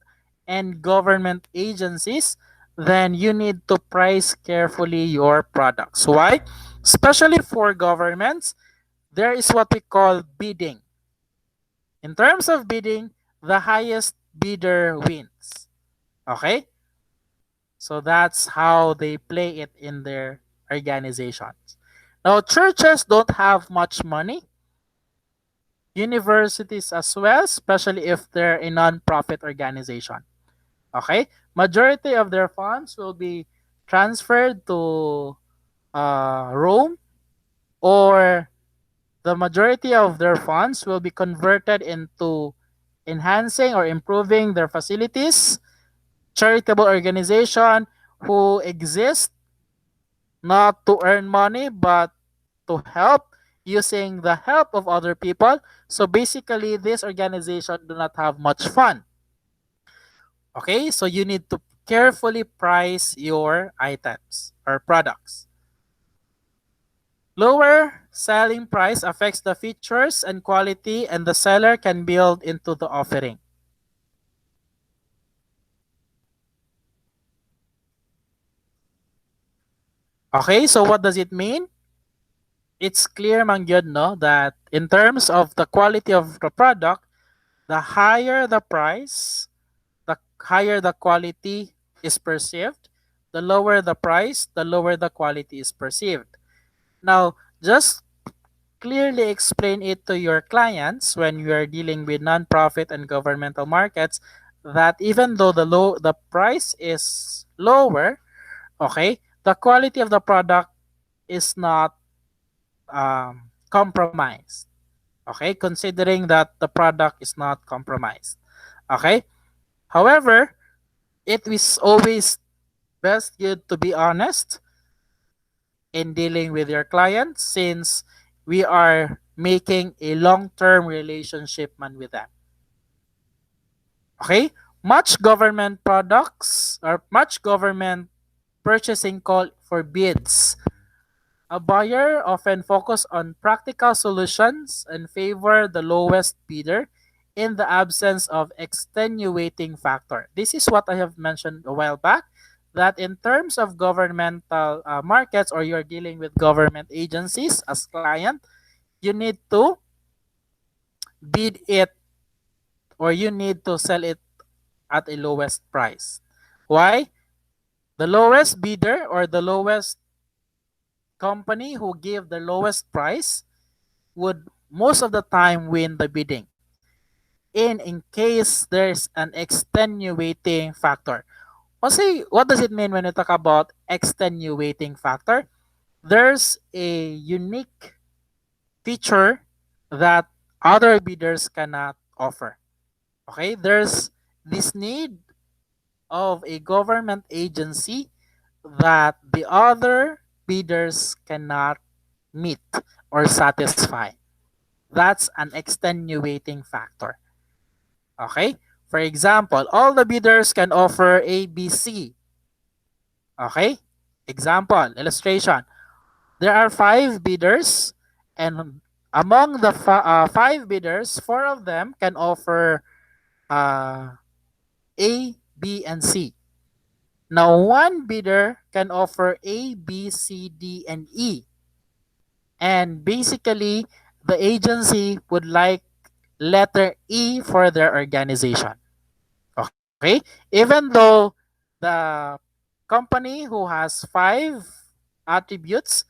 and government agencies, then you need to price carefully your products. Why? Especially for governments, there is what we call bidding. In terms of bidding, the highest bidder wins. Okay? So that's how they play it in their organizations. Now, churches don't have much money. Universities as well, especially if they're a non-profit organization. Okay? Majority of their funds will be transferred to Rome, or the majority of their funds will be converted into enhancing or improving their facilities, charitable organization who exist not to earn money but to help using the help of other people. So basically, this organization do not have much fun. Okay, so you need to carefully price your items or products. Lower selling price affects the features and quality, and the seller can build into the offering. Okay, so what does it mean? it's clear man gyud, no, that in terms of the quality of the product, the higher the price, the higher the quality is perceived. The lower the price, the lower the quality is perceived. Now, just clearly explain it to your clients when you are dealing with nonprofit and governmental markets that even though the price is lower, okay, the quality of the product is not compromised. Okay, considering that the product is not compromised. Okay, however, it is always best good to be honest in dealing with your clients since we are making a long-term relationship man with them. Okay? Much government products or much government purchasing call for bids. A buyer often focus on practical solutions and favor the lowest bidder in the absence of extenuating factor. This is what I have mentioned a while back that in terms of governmental markets or you're dealing with government agencies as client, you need to bid it or you need to sell it at a lowest price. Why? The lowest bidder or the lowest company who give the lowest price would most of the time win the bidding in case there's an extenuating factor. What does it mean when we talk about extenuating factor? There's a unique feature that other bidders cannot offer. Okay, there's this need of a government agency that the other bidders cannot meet or satisfy. That's an extenuating factor. Okay? For example, all the bidders can offer A, B, C. Okay? Example, illustration. There are five bidders, and among the five bidders, four of them can offer uh, A, B, and C. Now, one bidder can offer A, B, C, D, and E. And basically, the agency would like letter E for their organization. Okay? Even though the company who has five attributes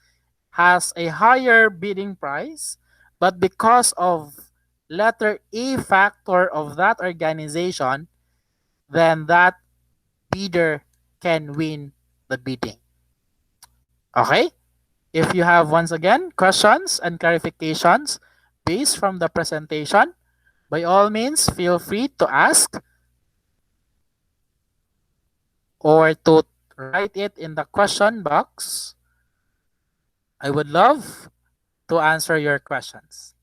has a higher bidding price, but because of letter E factor of that organization, then that bidder can win the bidding. Okay? If you have once again questions and clarifications based from the presentation, by all means feel free to ask or to write it in the question box. I would love to answer your questions.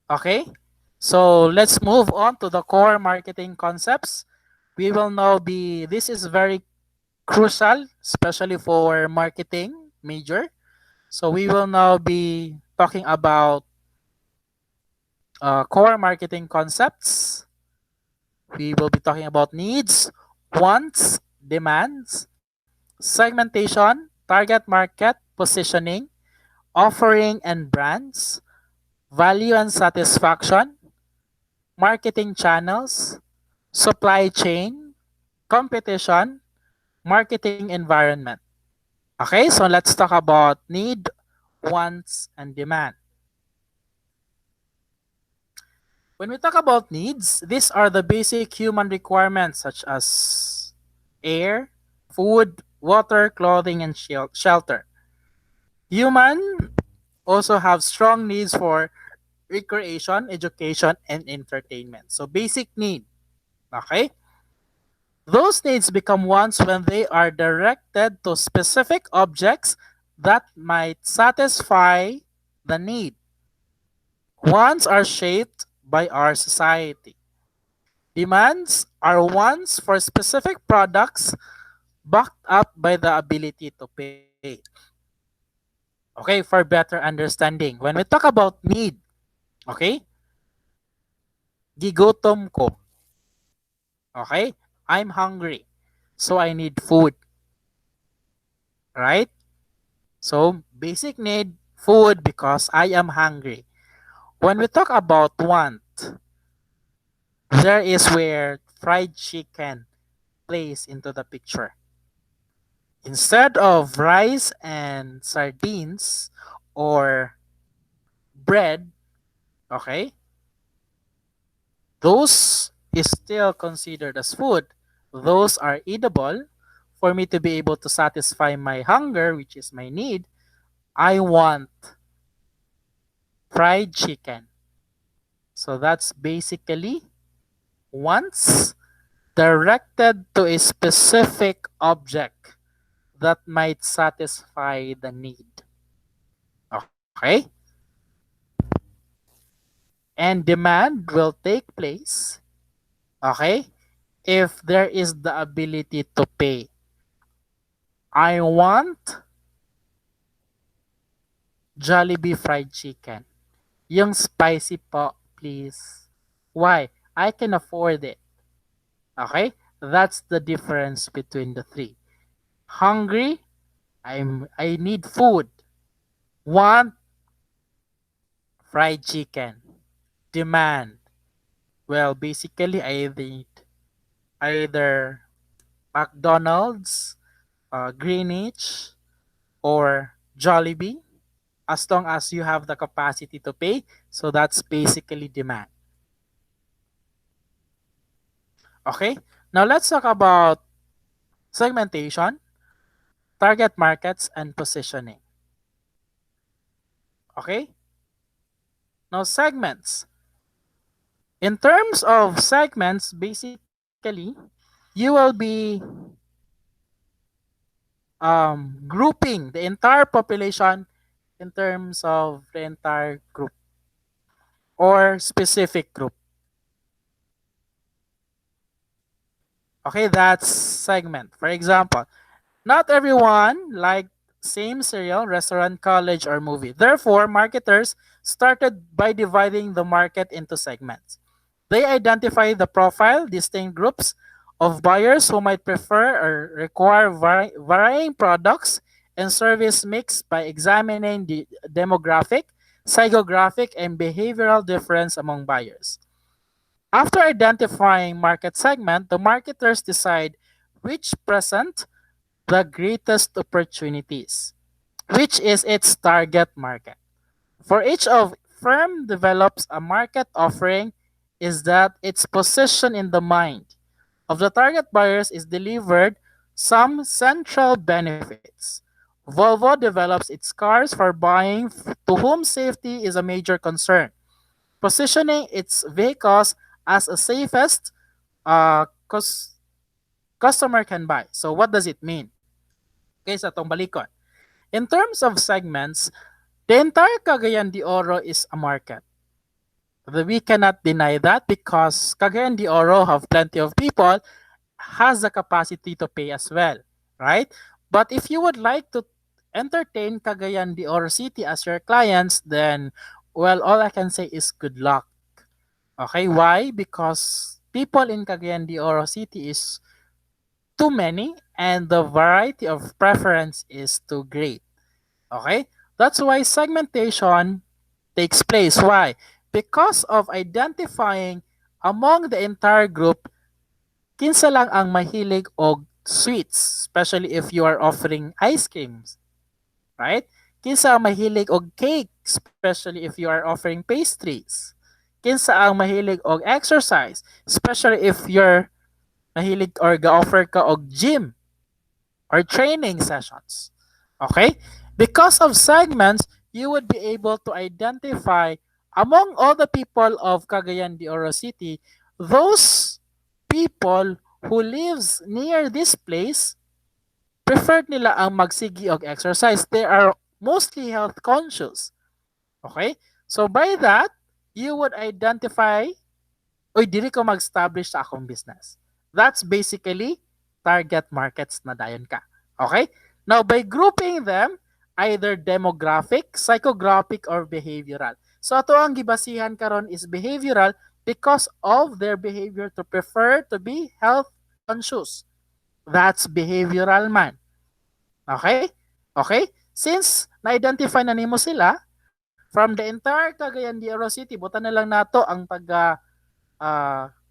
Okay? So let's move on to the core marketing concepts. We will now be, this is very crucial, especially for marketing major. So we will now be talking about core marketing concepts. We will be talking about needs, wants, demands, segmentation, target market, positioning, offering and brands, value and satisfaction, marketing channels, supply chain, competition, marketing environment. Okay, so let's talk about need, wants, and demand. When we talk about needs, these are the basic human requirements such as air, food, water, clothing, and shelter. Human also have strong needs for recreation, education, and entertainment. So basic need. Okay? Those needs become wants when they are directed to specific objects that might satisfy the need. Wants are shaped by our society. Demands are wants for specific products backed up by the ability to pay. Okay, for better understanding, when we talk about need, okay, gigutom ko. Okay, I'm hungry, so I need food, right? So, basic need food because I am hungry. When we talk about want, there is where fried chicken plays into the picture. Instead of rice and sardines or bread, okay, those is still considered as food. Those are edible. For me to be able to satisfy my hunger, which is my need, I want fried chicken. So that's basically wants directed to a specific object that might satisfy the need. Okay? And demand will take place, okay, if there is the ability to pay. I want Jollibee fried chicken. Yung spicy po, please. Why? I can afford it. Okay? That's the difference between the three. Hungry, I need food. Want fried chicken. Demand. Well, basically I need either McDonald's, Greenwich, or Jollibee as long as you have the capacity to pay. So that's basically demand. Okay? Now let's talk about segmentation, target markets, and positioning. Okay? Now segments. In terms of segments, basically, you will be grouping the entire population in terms of the entire group or specific group. Okay, that's segment. For example, not everyone like same cereal, restaurant, college, or movie. Therefore, marketers started by dividing the market into segments. They identify the profile, distinct groups of buyers who might prefer or require varying products and service mix by examining the demographic, psychographic, and behavioral difference among buyers. After identifying market segment, the marketers decide which present the greatest opportunities, which is its target market. For each of firm develops a market offering is that its position in the mind of the target buyers is delivered some central benefits. Volvo develops its cars for buying to whom safety is a major concern, positioning its vehicles as a safest customer can buy. So what does it mean? Okay, sa itong balikon. In terms of segments, the entire Cagayan de Oro is a market. We cannot deny that because Cagayan de Oro have plenty of people, has the capacity to pay as well, right? But if you would like to entertain Cagayan de Oro City as your clients, then, well, all I can say is good luck. Okay, why? Because people in Cagayan de Oro City is too many and the variety of preference is too great. Okay? That's why segmentation takes place. Why? Because of identifying among the entire group, kinsa lang ang mahilig og sweets, especially if you are offering ice creams, right? Kinsa ang mahilig og cake, especially if you are offering pastries. Kinsa ang mahilig og exercise, especially if you're mahilig or ga-offer ka og gym or training sessions. Okay? Because of segments, you would be able to identify among all the people of Cagayan de Oro City, those people who lives near this place, preferred nila ang magsigi og exercise. They are mostly health conscious. Okay? So by that, you would identify, oy, dili ko mag-establish sa akong business. That's basically target markets na dayon ka. Okay? Now, by grouping them, either demographic, psychographic, or behavioral. So, ato ang gibasihan karon is behavioral because of their behavior to prefer to be health conscious. That's behavioral man. Okay? Okay? Since na-identify na nimo sila, from the entire Cagayan de Oro City, buta na lang nato ang taga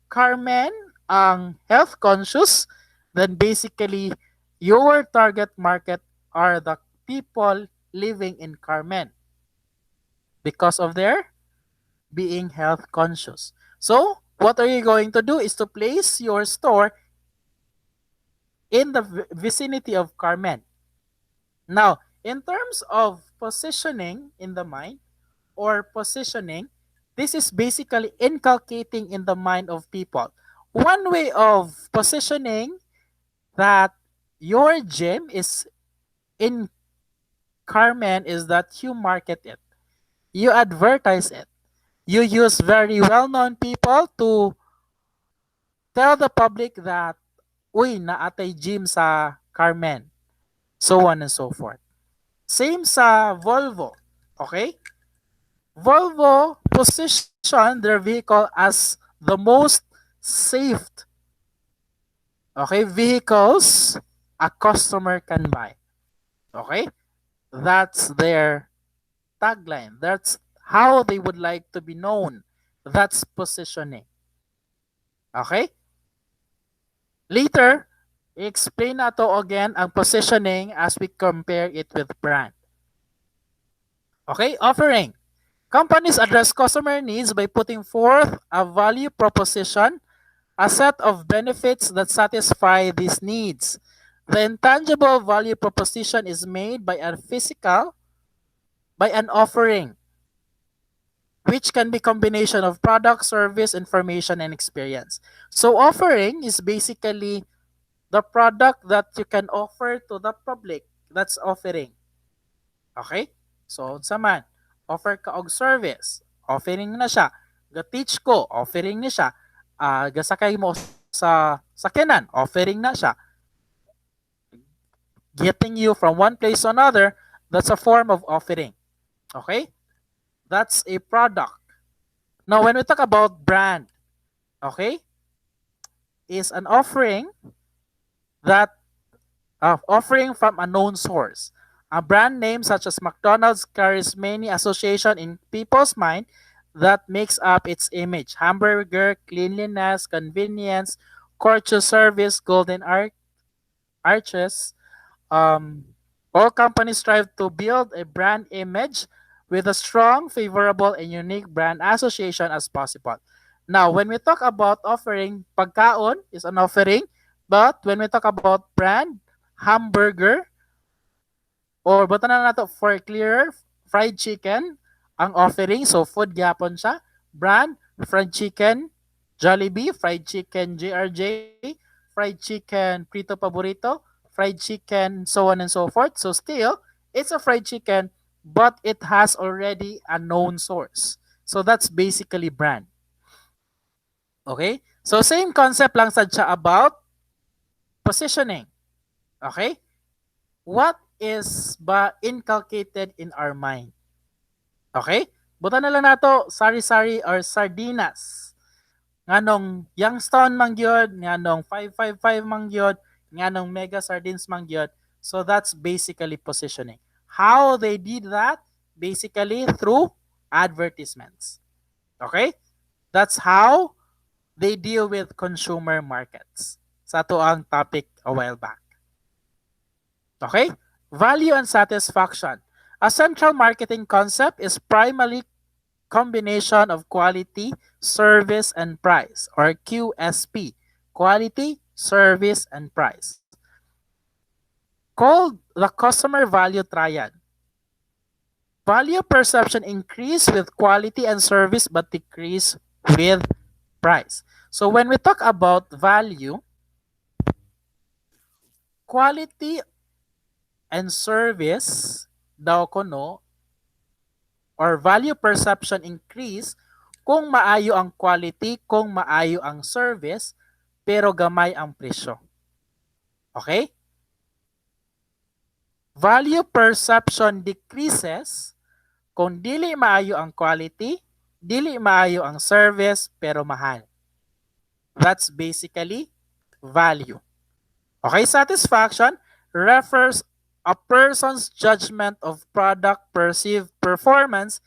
Carmen, ang health conscious, then basically your target market are the people living in Carmen because of their being health conscious. So, what are you going to do is to place your store in the vicinity of Carmen. Now, in terms of positioning in the mind or positioning, this is basically inculcating in the mind of people. One way of positioning that your gym is in Carmen is that you market it, you advertise it, you use very well known people to tell the public that, uy, naatay gym sa Carmen, so on and so forth. Same sa Volvo, okay? Volvo positioned their vehicle as the most safe, okay, vehicles a customer can buy. Okay? That's their tagline. That's how they would like to be known. That's positioning. Okay? Later, explain na to again ang positioning as we compare it with brand. Okay? Offering. Companies address customer needs by putting forth a value proposition, a set of benefits that satisfy these needs. The intangible value proposition is made by a physical, by an offering, which can be combination of product, service, information, and experience. So offering is basically the product that you can offer to the public. That's offering. Okay? So, sa man, offer ka og service, offering na siya. Ga-teach ko, offering ni siya. Gasakay mo sa sakyanan, offering na siya. Getting you from one place to another, that's a form of offering. Okay? That's a product. Now, when we talk about brand, okay, is an offering that offering from a known source. A brand name such as McDonald's carries many association in people's mind that makes up its image. Hamburger, cleanliness, convenience, courteous service, golden arches. Um, all companies strive to build a brand image with a strong, favorable, and unique brand association as possible. Now, when we talk about offering, pagkaon is an offering, but when we talk about brand, hamburger, or bata na nato for clearer, fried chicken, ang offering, so food gyapon siya. Brand, fried chicken, Jollibee, fried chicken JRJ, fried chicken Prito Paborito, fried chicken, so on and so forth. So still, it's a fried chicken, but it has already a known source. So that's basically brand. Okay? So same concept lang sad siya about positioning. Okay? What is ba inculcated in our mind? Okay? Buta na lang nato sari-sari or sardinas. Nganong Youngstown man gyud, nganong 555 man gyud, nganong Mega Sardines man gyud. So that's basically positioning. How they did that? Basically through advertisements. Okay? That's how they deal with consumer markets. Sa to ang topic a while back. Okay? Value and satisfaction. A central marketing concept is primarily combination of quality, service, and price, or QSP. Quality, service, and price. Called the customer value triad. Value perception increase with quality and service but decrease with price. So when we talk about value, quality and service daw kuno or value perception increase kung maayo ang quality, kung maayo ang service, pero gamay ang presyo. Okay? Value perception decreases kung dili maayo ang quality, dili maayo ang service, pero mahal. That's basically value. Okay, satisfaction refers A person's judgment of product perceived performance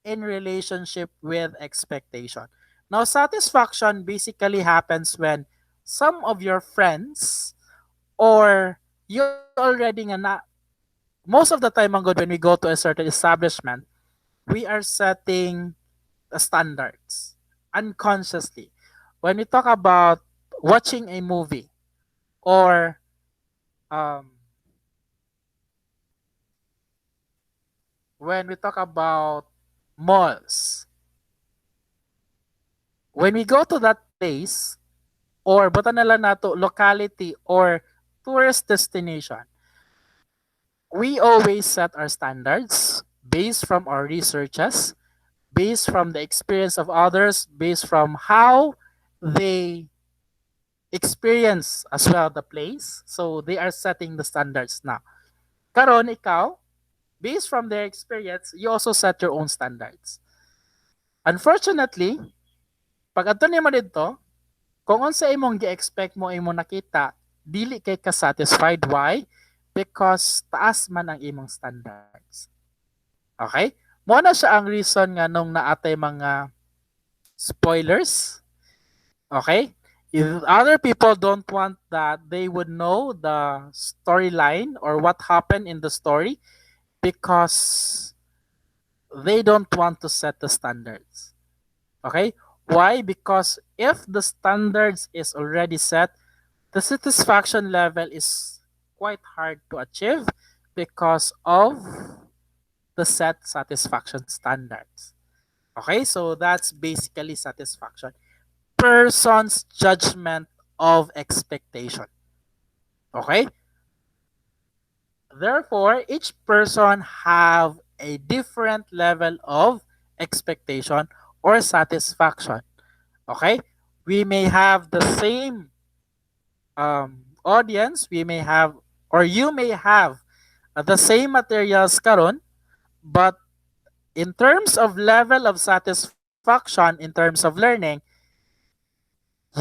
in relationship with expectation. Now, satisfaction basically happens when some of your friends or you already nga na, most of the time ang good when we go to a certain establishment, we are setting the standards unconsciously. When we talk about watching a movie or um, when we talk about malls, when we go to that place or buta na lang nato locality or tourist destination, we always set our standards based from our researches, based from the experience of others, based from how they experience as well the place. So they are setting the standards now. Karon ikaw, based from their experience, you also set your own standards. Unfortunately, pag adto nimo didto, kung unsa imong gi-expect mo imong nakita, dili kay ka satisfied. Why? Because taas man ang imong standards. Okay? Mo na siya ang reason nga nung naatay mga spoilers. Okay? If other people don't want that, they would know the storyline or what happened in the story because they don't want to set the standards. Okay? Why? Because if the standards is already set, the satisfaction level is quite hard to achieve because of the set satisfaction standards. Okay? So that's basically satisfaction. Person's judgment of expectation. Okay? Therefore, each person have a different level of expectation or satisfaction. Okay? We may have the same audience, we may have, or you may have the same materials karon, but in terms of level of satisfaction, in terms of learning,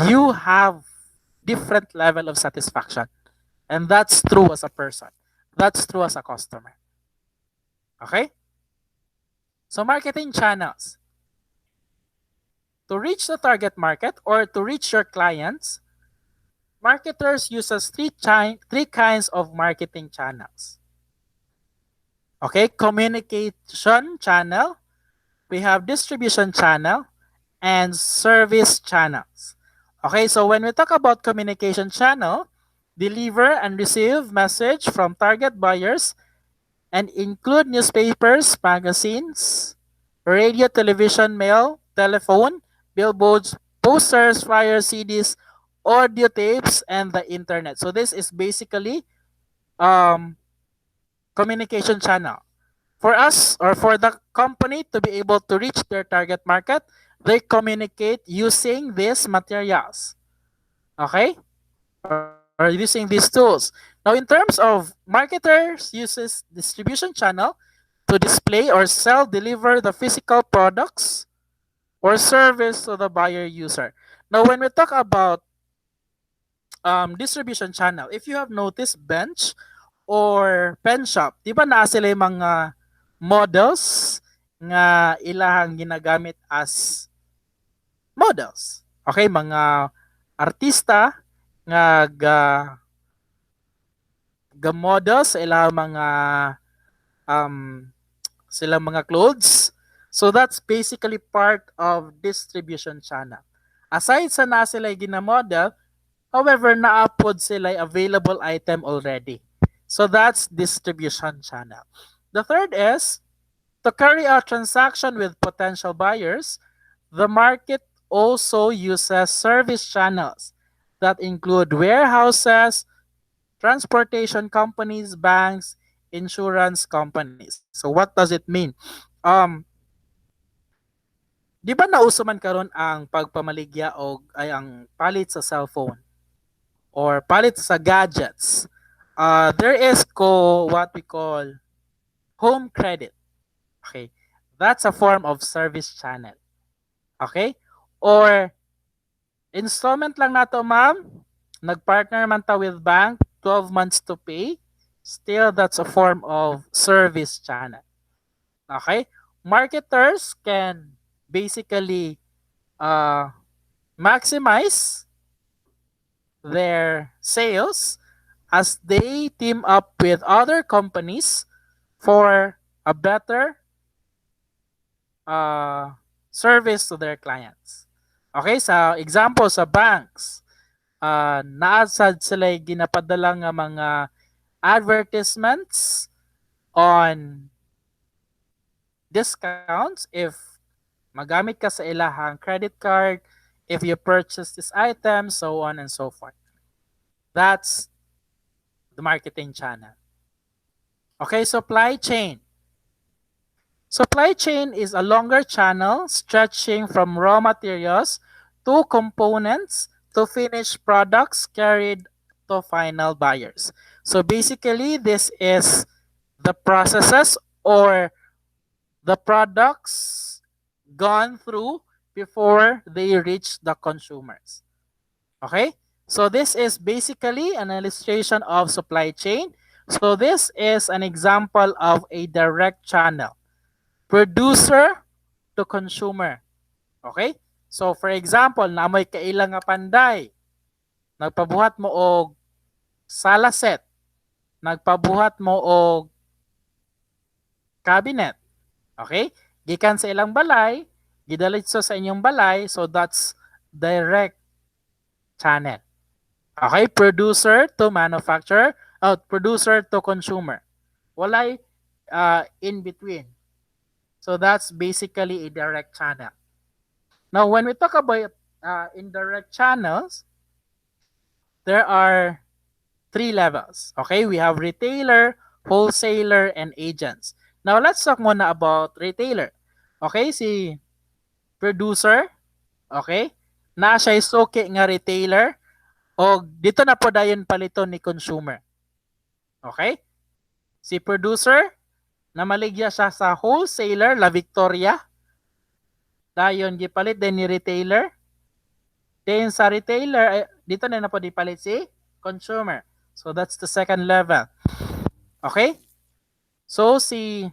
you have different level of satisfaction. And that's true as a person. That's true as a customer. Okay? So marketing channels. To reach the target market or to reach your clients, marketers uses three kinds of marketing channels. Okay, communication channel, we have distribution channel, and service channels. Okay, so when we talk about communication channel, deliver and receive message from target buyers and include newspapers, magazines, radio, television, mail, telephone, billboards, posters, flyers, CDs, audio tapes, and the internet. So this is basically um, communication channel. For us or for the company to be able to reach their target market, they communicate using these materials. Okay? Or using these tools. Now in terms of marketers uses distribution channel to display or sell deliver the physical products or service to the buyer user. Now when we talk about distribution channel, if you have noticed bench or pen shop, di ba naa sila yung mga models nga ilahang ginagamit as models. Okay, mga artista nga ga models sa ilang mga um, silang mga clothes. So that's basically part of distribution channel. Aside sa na sila ginamodel, however, na-upload sila available item already. So that's distribution channel. The third is to carry out transaction with potential buyers. The market also uses service channels that include warehouses, transportation companies, banks, insurance companies. So what does it mean? Um, di ba nauso man karon ang pagpamaligya o ay ang palit sa cellphone or palit sa gadgets? There is what we call home credit. Okay, that's a form of service channel. Okay, or installment lang nato ma'am. Nagpartner man ta with bank, 12 months to pay. Still, that's a form of service channel. Okay? Marketers can basically uh, maximize their sales as they team up with other companies for a better uh, service to their clients. Okay, sa example sa banks, naasad sila ginapadala nga mga advertisements on discounts if magamit ka sa ilahang credit card, if you purchase this item, so on and so forth. That's the marketing channel. Okay, supply chain. Supply chain is a longer channel stretching from raw materials to components to finished products carried to final buyers. So basically, this is the processes or the products gone through before they reach the consumers. Okay? So this is basically an illustration of supply chain. So this is an example of a direct channel. Producer to consumer. Okay? So for example, namoy kailang nga panday, nagpabuhat mo og sala set, nagpabuhat mo og cabinet. Okay? Gikan sa ilang balay, gidalitso sa inyong balay, so that's direct channel. Okay? Producer to manufacturer, producer to consumer. Walay in between. So that's basically a direct channel. Now, when we talk about indirect channels, there are three levels. Okay, we have retailer, wholesaler, and agents. Now, let's talk muna about retailer. Okay, si producer, okay, na siya suki nga retailer o dito na po dayon paliton ni consumer. Okay? Si producer, namaligya siya sa wholesaler, La Victoria. Dayon gipalit din ni retailer. Then sa retailer, dito na po dipalit si consumer. So that's the second level. Okay? So si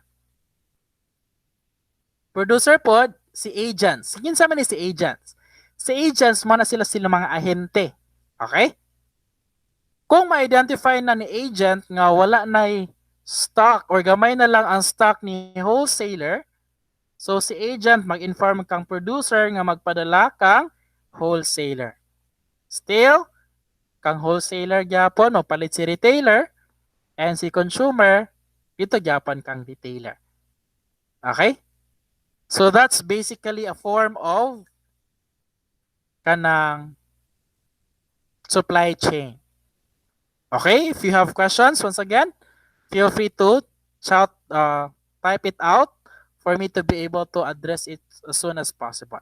producer po, si agents. Kinsa man ni si agents? Si agents mo na sila mga ahente. Okay? Kung ma-identify na ni agent nga wala na stock or gamay na lang ang stock ni wholesaler, so si agent mag-inform kang producer nga magpadala kang wholesaler. Still, kang wholesaler gyapon o palit si retailer and si consumer dito gyapon kang retailer. Okay? So that's basically a form of kanang supply chain. Okay? If you have questions, once again, feel free to type it out for me to be able to address it as soon as possible.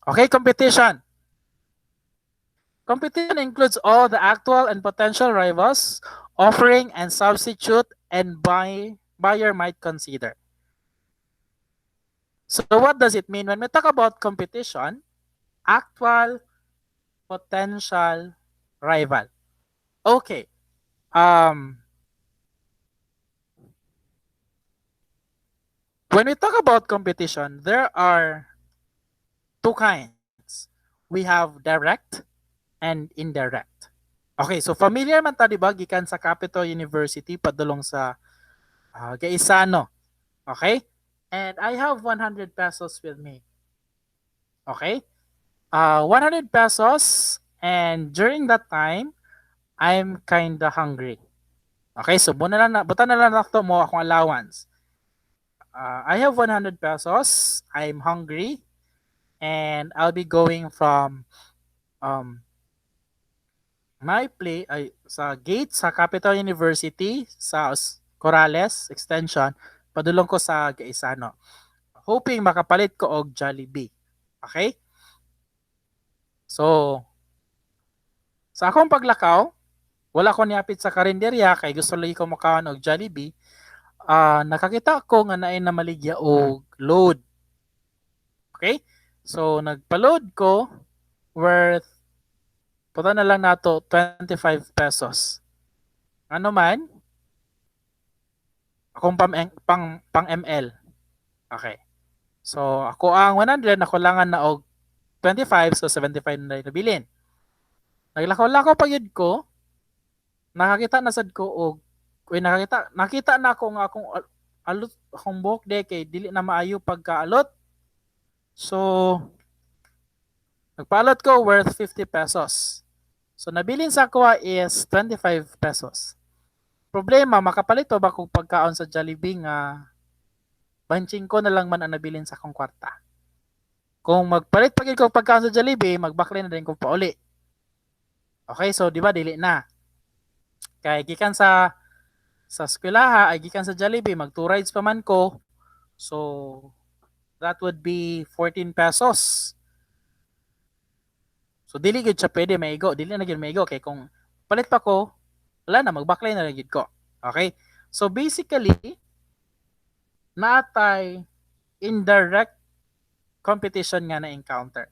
Okay, competition. Competition includes all the actual and potential rivals offering and substitute and buyer might consider. So what does it mean when we talk about competition? Actual, potential, rival. Okay. When we talk about competition, there are two kinds. We have direct and indirect. Okay, so familiar man ta diba gikan sa Capital University padulong sa Gaisano. Okay? And I have 100 pesos with me. Okay? 100 pesos and during that time I'm kinda hungry. Okay, so buta na lang nakto mo akong allowance. I have 100 pesos. I'm hungry and I'll be going from my play sa gate sa Capital University sa Corales Extension padulong ko sa Gaisano. Hoping makapalit ko og Jollibee. Okay? So sa akong paglakaw, wala ko niapit sa karinderya kay gusto lagi ko makaon og Jollibee. Nakakita ko nga naay na maligya og load. Okay? So nagpa-load ko worth puta na lang nato 25 pesos. Ano man, akong pang ML. Okay. So ako ang 100 nakulangan na og 25, so 75 na nabilin. Naglakaw-lakaw pa yun ko, nakakita na sad ko og nakita na ako nga akong alot akong buhok de kay dili na maayo pagkaalot. So nagpaalot ko worth 50 pesos. So nabilin sa kuha is 25 pesos. Problema, makapalit pa ba kung pagkaon sa Jollibee nga banching ko na lang man ang nabilin sa akong kwarta. Kung magpalit pa ko pagkaon sa Jollibee, magbakli na din ko pauli. Okay, so di ba dili na. Kay gikan sa eskwelaha ay gikan sa Jollibee, mag 2 rides pa man ko. So that would be 14 pesos. So dili gid siya pwede maigo, dili na gid maigo kay kung palit pa ko, wala na magbakli na gid ko. Okay? So basically, natay indirect competition nga na encounter.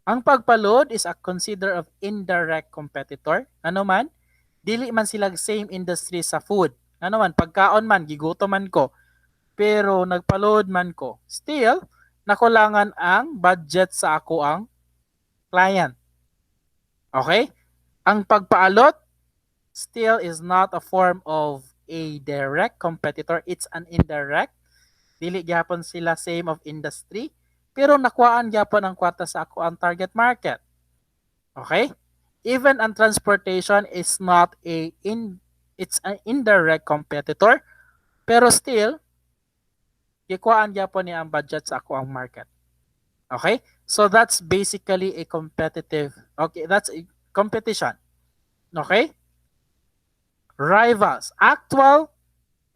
Ang pagpaload is a consider of indirect competitor. Ano man? Dili man sila same industry sa food. Ano man, pagkaon man, gigutom man ko. Pero nagpaload man ko. Still, nakulangan ang budget sa ako ang client. Okay? Ang pagpaalot still is not a form of a direct competitor. It's an indirect. Dili gyapon sila same of industry. Pero nakuhaan gyapon ang kwarta sa ako ang target market. Okay? Even ang transportation is not it's an indirect competitor. Pero still, gikuhaan gyapon niya ang budget sa ako ang market. Okay? So that's basically a competitive, okay, that's a competition. Okay? Rivals. Actual,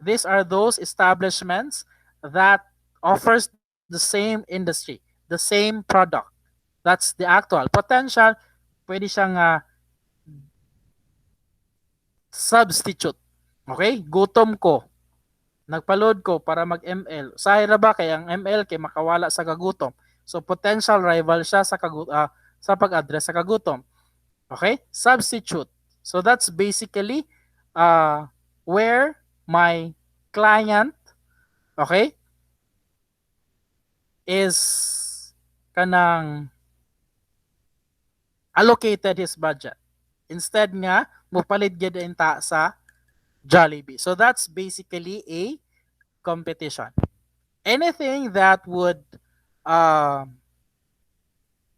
these are those establishments that offers the same industry, the same product. That's the actual. Potential, pwede siyang substitute. Okay? Gutom ko. Nagpa-load ko para mag-ML. Sahira ba kay ang ML kay makawala sa kagutom. So potential rival siya sa pag-address sa kagutom. Okay? Substitute. So that's basically where my client, okay, is kanang allocated his budget. Instead nga, mupalit gyud ta sa Jollibee. So that's basically a competition. Anything that would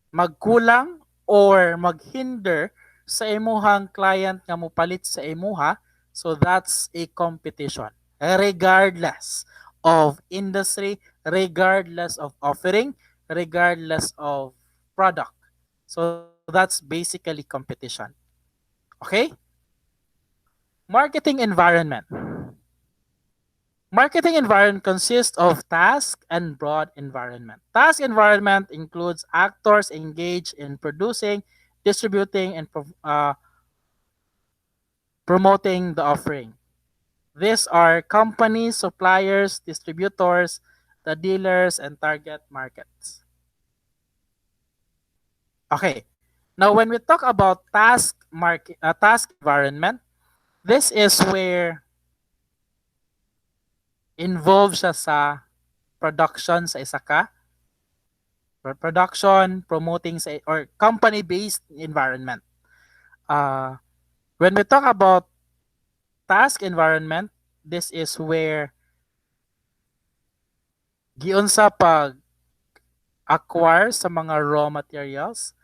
magkulang or maghinder sa imuhang client nga mupalit sa imuha, so that's a competition. Regardless of industry, regardless of offering, regardless of product. So that's basically competition. Okay? Marketing environment. Marketing environment consists of task and broad environment. Task environment includes actors engaged in producing, distributing, and promoting the offering. These are companies, suppliers, distributors, the dealers, and target markets. Okay. Now, when we talk about task environment, this is where involved siya sa production sa isa ka production, promoting sa or company-based environment. When we talk about task environment, this is where giun sa pag acquire sa mga raw materials,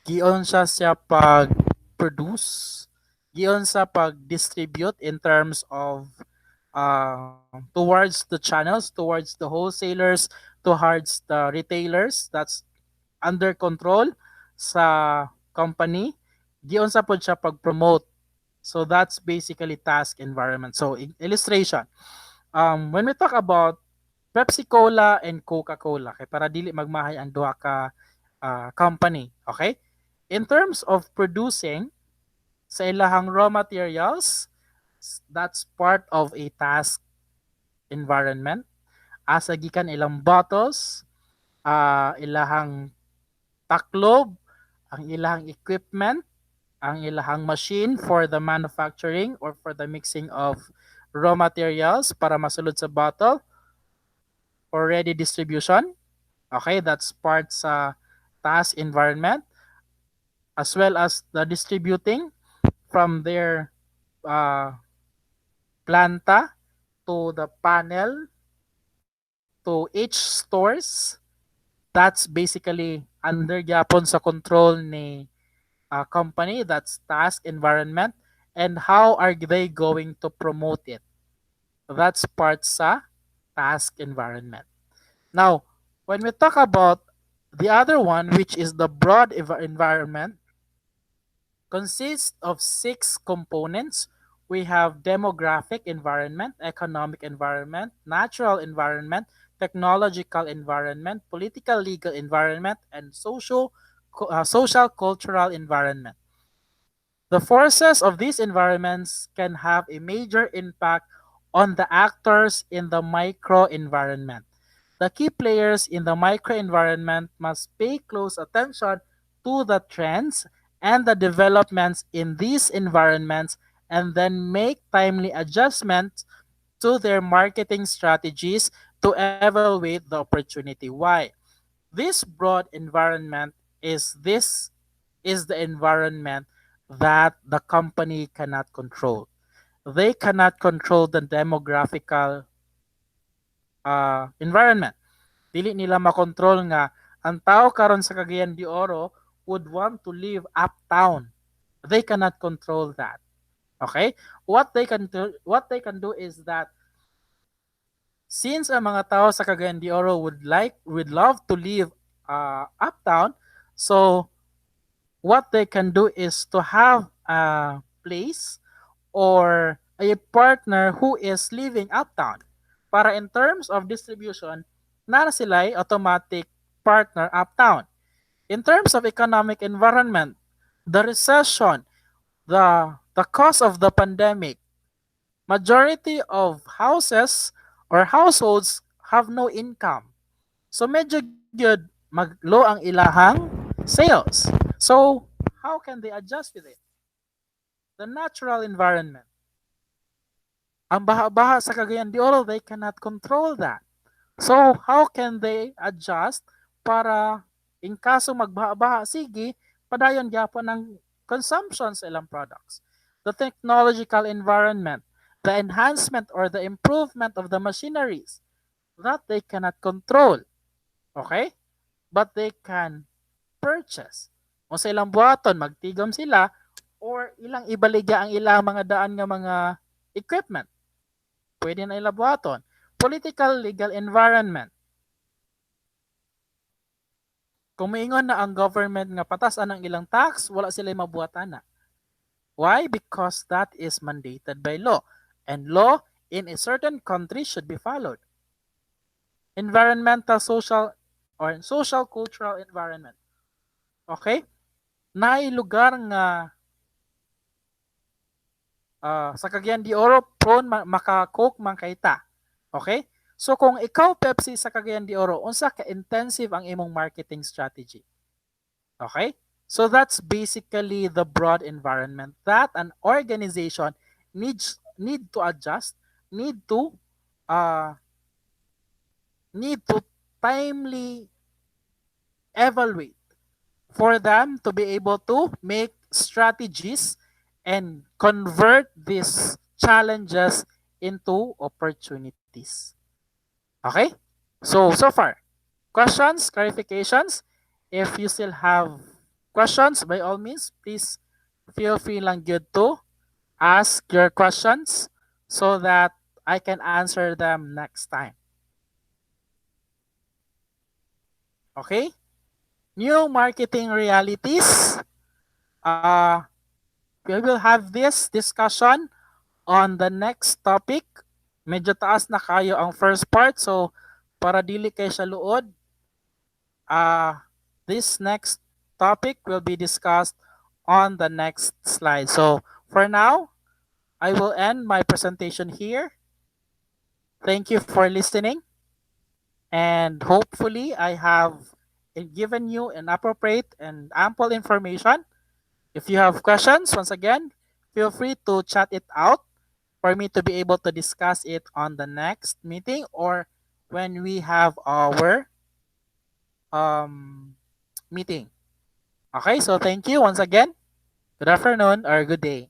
giun siya pag produce, giun sa pag distribute in terms of towards the channels, towards the wholesalers, towards the retailers. That's under control sa company. Giun sa pod siya pag-promote. So that's basically task environment. So illustration. When we talk about Pepsi-Cola and Coca-Cola, okay, para dili magmahay ang duha ka company, okay? In terms of producing sa ilahang raw materials, that's part of a task environment. Asa gikan ilang bottles, ilahang taklob, ang ilahang equipment, ang ilahang machine for the manufacturing or for the mixing of raw materials para masulod sa bottle or ready distribution. Okay, that's part sa task environment as well as the distributing from their uh, planta to the panel to each stores. That's basically under gyapon sa control ni company. That's task environment. And how are they going to promote it? That's part sa task environment. Now, when we talk about the other one, which is the broad environment, consists of six components. We have demographic environment, economic environment, natural environment, technological environment, political legal environment, and social cultural environment. The forces of these environments can have a major impact on the actors in the micro environment. The key players in the microenvironment must pay close attention to the trends and the developments in these environments and then make timely adjustments to their marketing strategies to evaluate the opportunity. Why? This broad environment is the environment that the company cannot control. They cannot control the demographical environment. Dili nila makontrol nga ang tao karon sa Cagayan de Oro would want to live uptown. They cannot control that. Okay? What they can do is that since ang mga tao sa Cagayan de Oro would love to live uptown, so what they can do is to have a place or a partner who is living uptown. Para in terms of distribution, na sila ay automatic partner uptown. In terms of economic environment, the recession, the cause of the pandemic, majority of houses or households have no income. So medyo good maglo ang ilahang sales. So how can they adjust with it? The natural environment. Ang baha-baha sa Cagayan de Oro, they cannot control that. So, how can they adjust para in kaso magbaha-baha, sige, padayon gyapon ng consumption sa ilang products. The technological environment, the enhancement or the improvement of the machineries that they cannot control. Okay? But they can purchase. O sa ilang buhaton, magtigom sila or ilang ibaligya ang ilang mga daan nga mga equipment. Pwede na ilabuhaton. Political legal environment. Kung maingon na ang government nga patasan ang ilang tax, wala sila mabuhatan na. Why? Because that is mandated by law. And law in a certain country should be followed. Environmental, social, or social cultural environment. Okay? Lugar nga sa Cagayan de Oro, prone maka-coke man kaita. Okay? So kung ikaw Pepsi sa Cagayan de Oro, unsa ka intensive ang imong marketing strategy? Okay? So that's basically the broad environment that an organization need to adjust, need to uh, need to timely evaluate for them to be able to make strategies and convert these challenges into opportunities. Okay? So far, questions, clarifications? If you still have questions, by all means, please feel free lang good to ask your questions so that I can answer them next time. Okay? New marketing realities. We will have this discussion on the next topic. Medyo taas na kayo ang first part, so para dili kay siya luod, this next topic will be discussed on the next slide. So for now, I will end my presentation here. Thank you for listening, and hopefully I have given you an appropriate and ample information If you have questions, once again, feel free to chat it out for me to be able to discuss it on the next meeting or when we have our um, meeting. Okay, so thank you once again. Good afternoon or good day.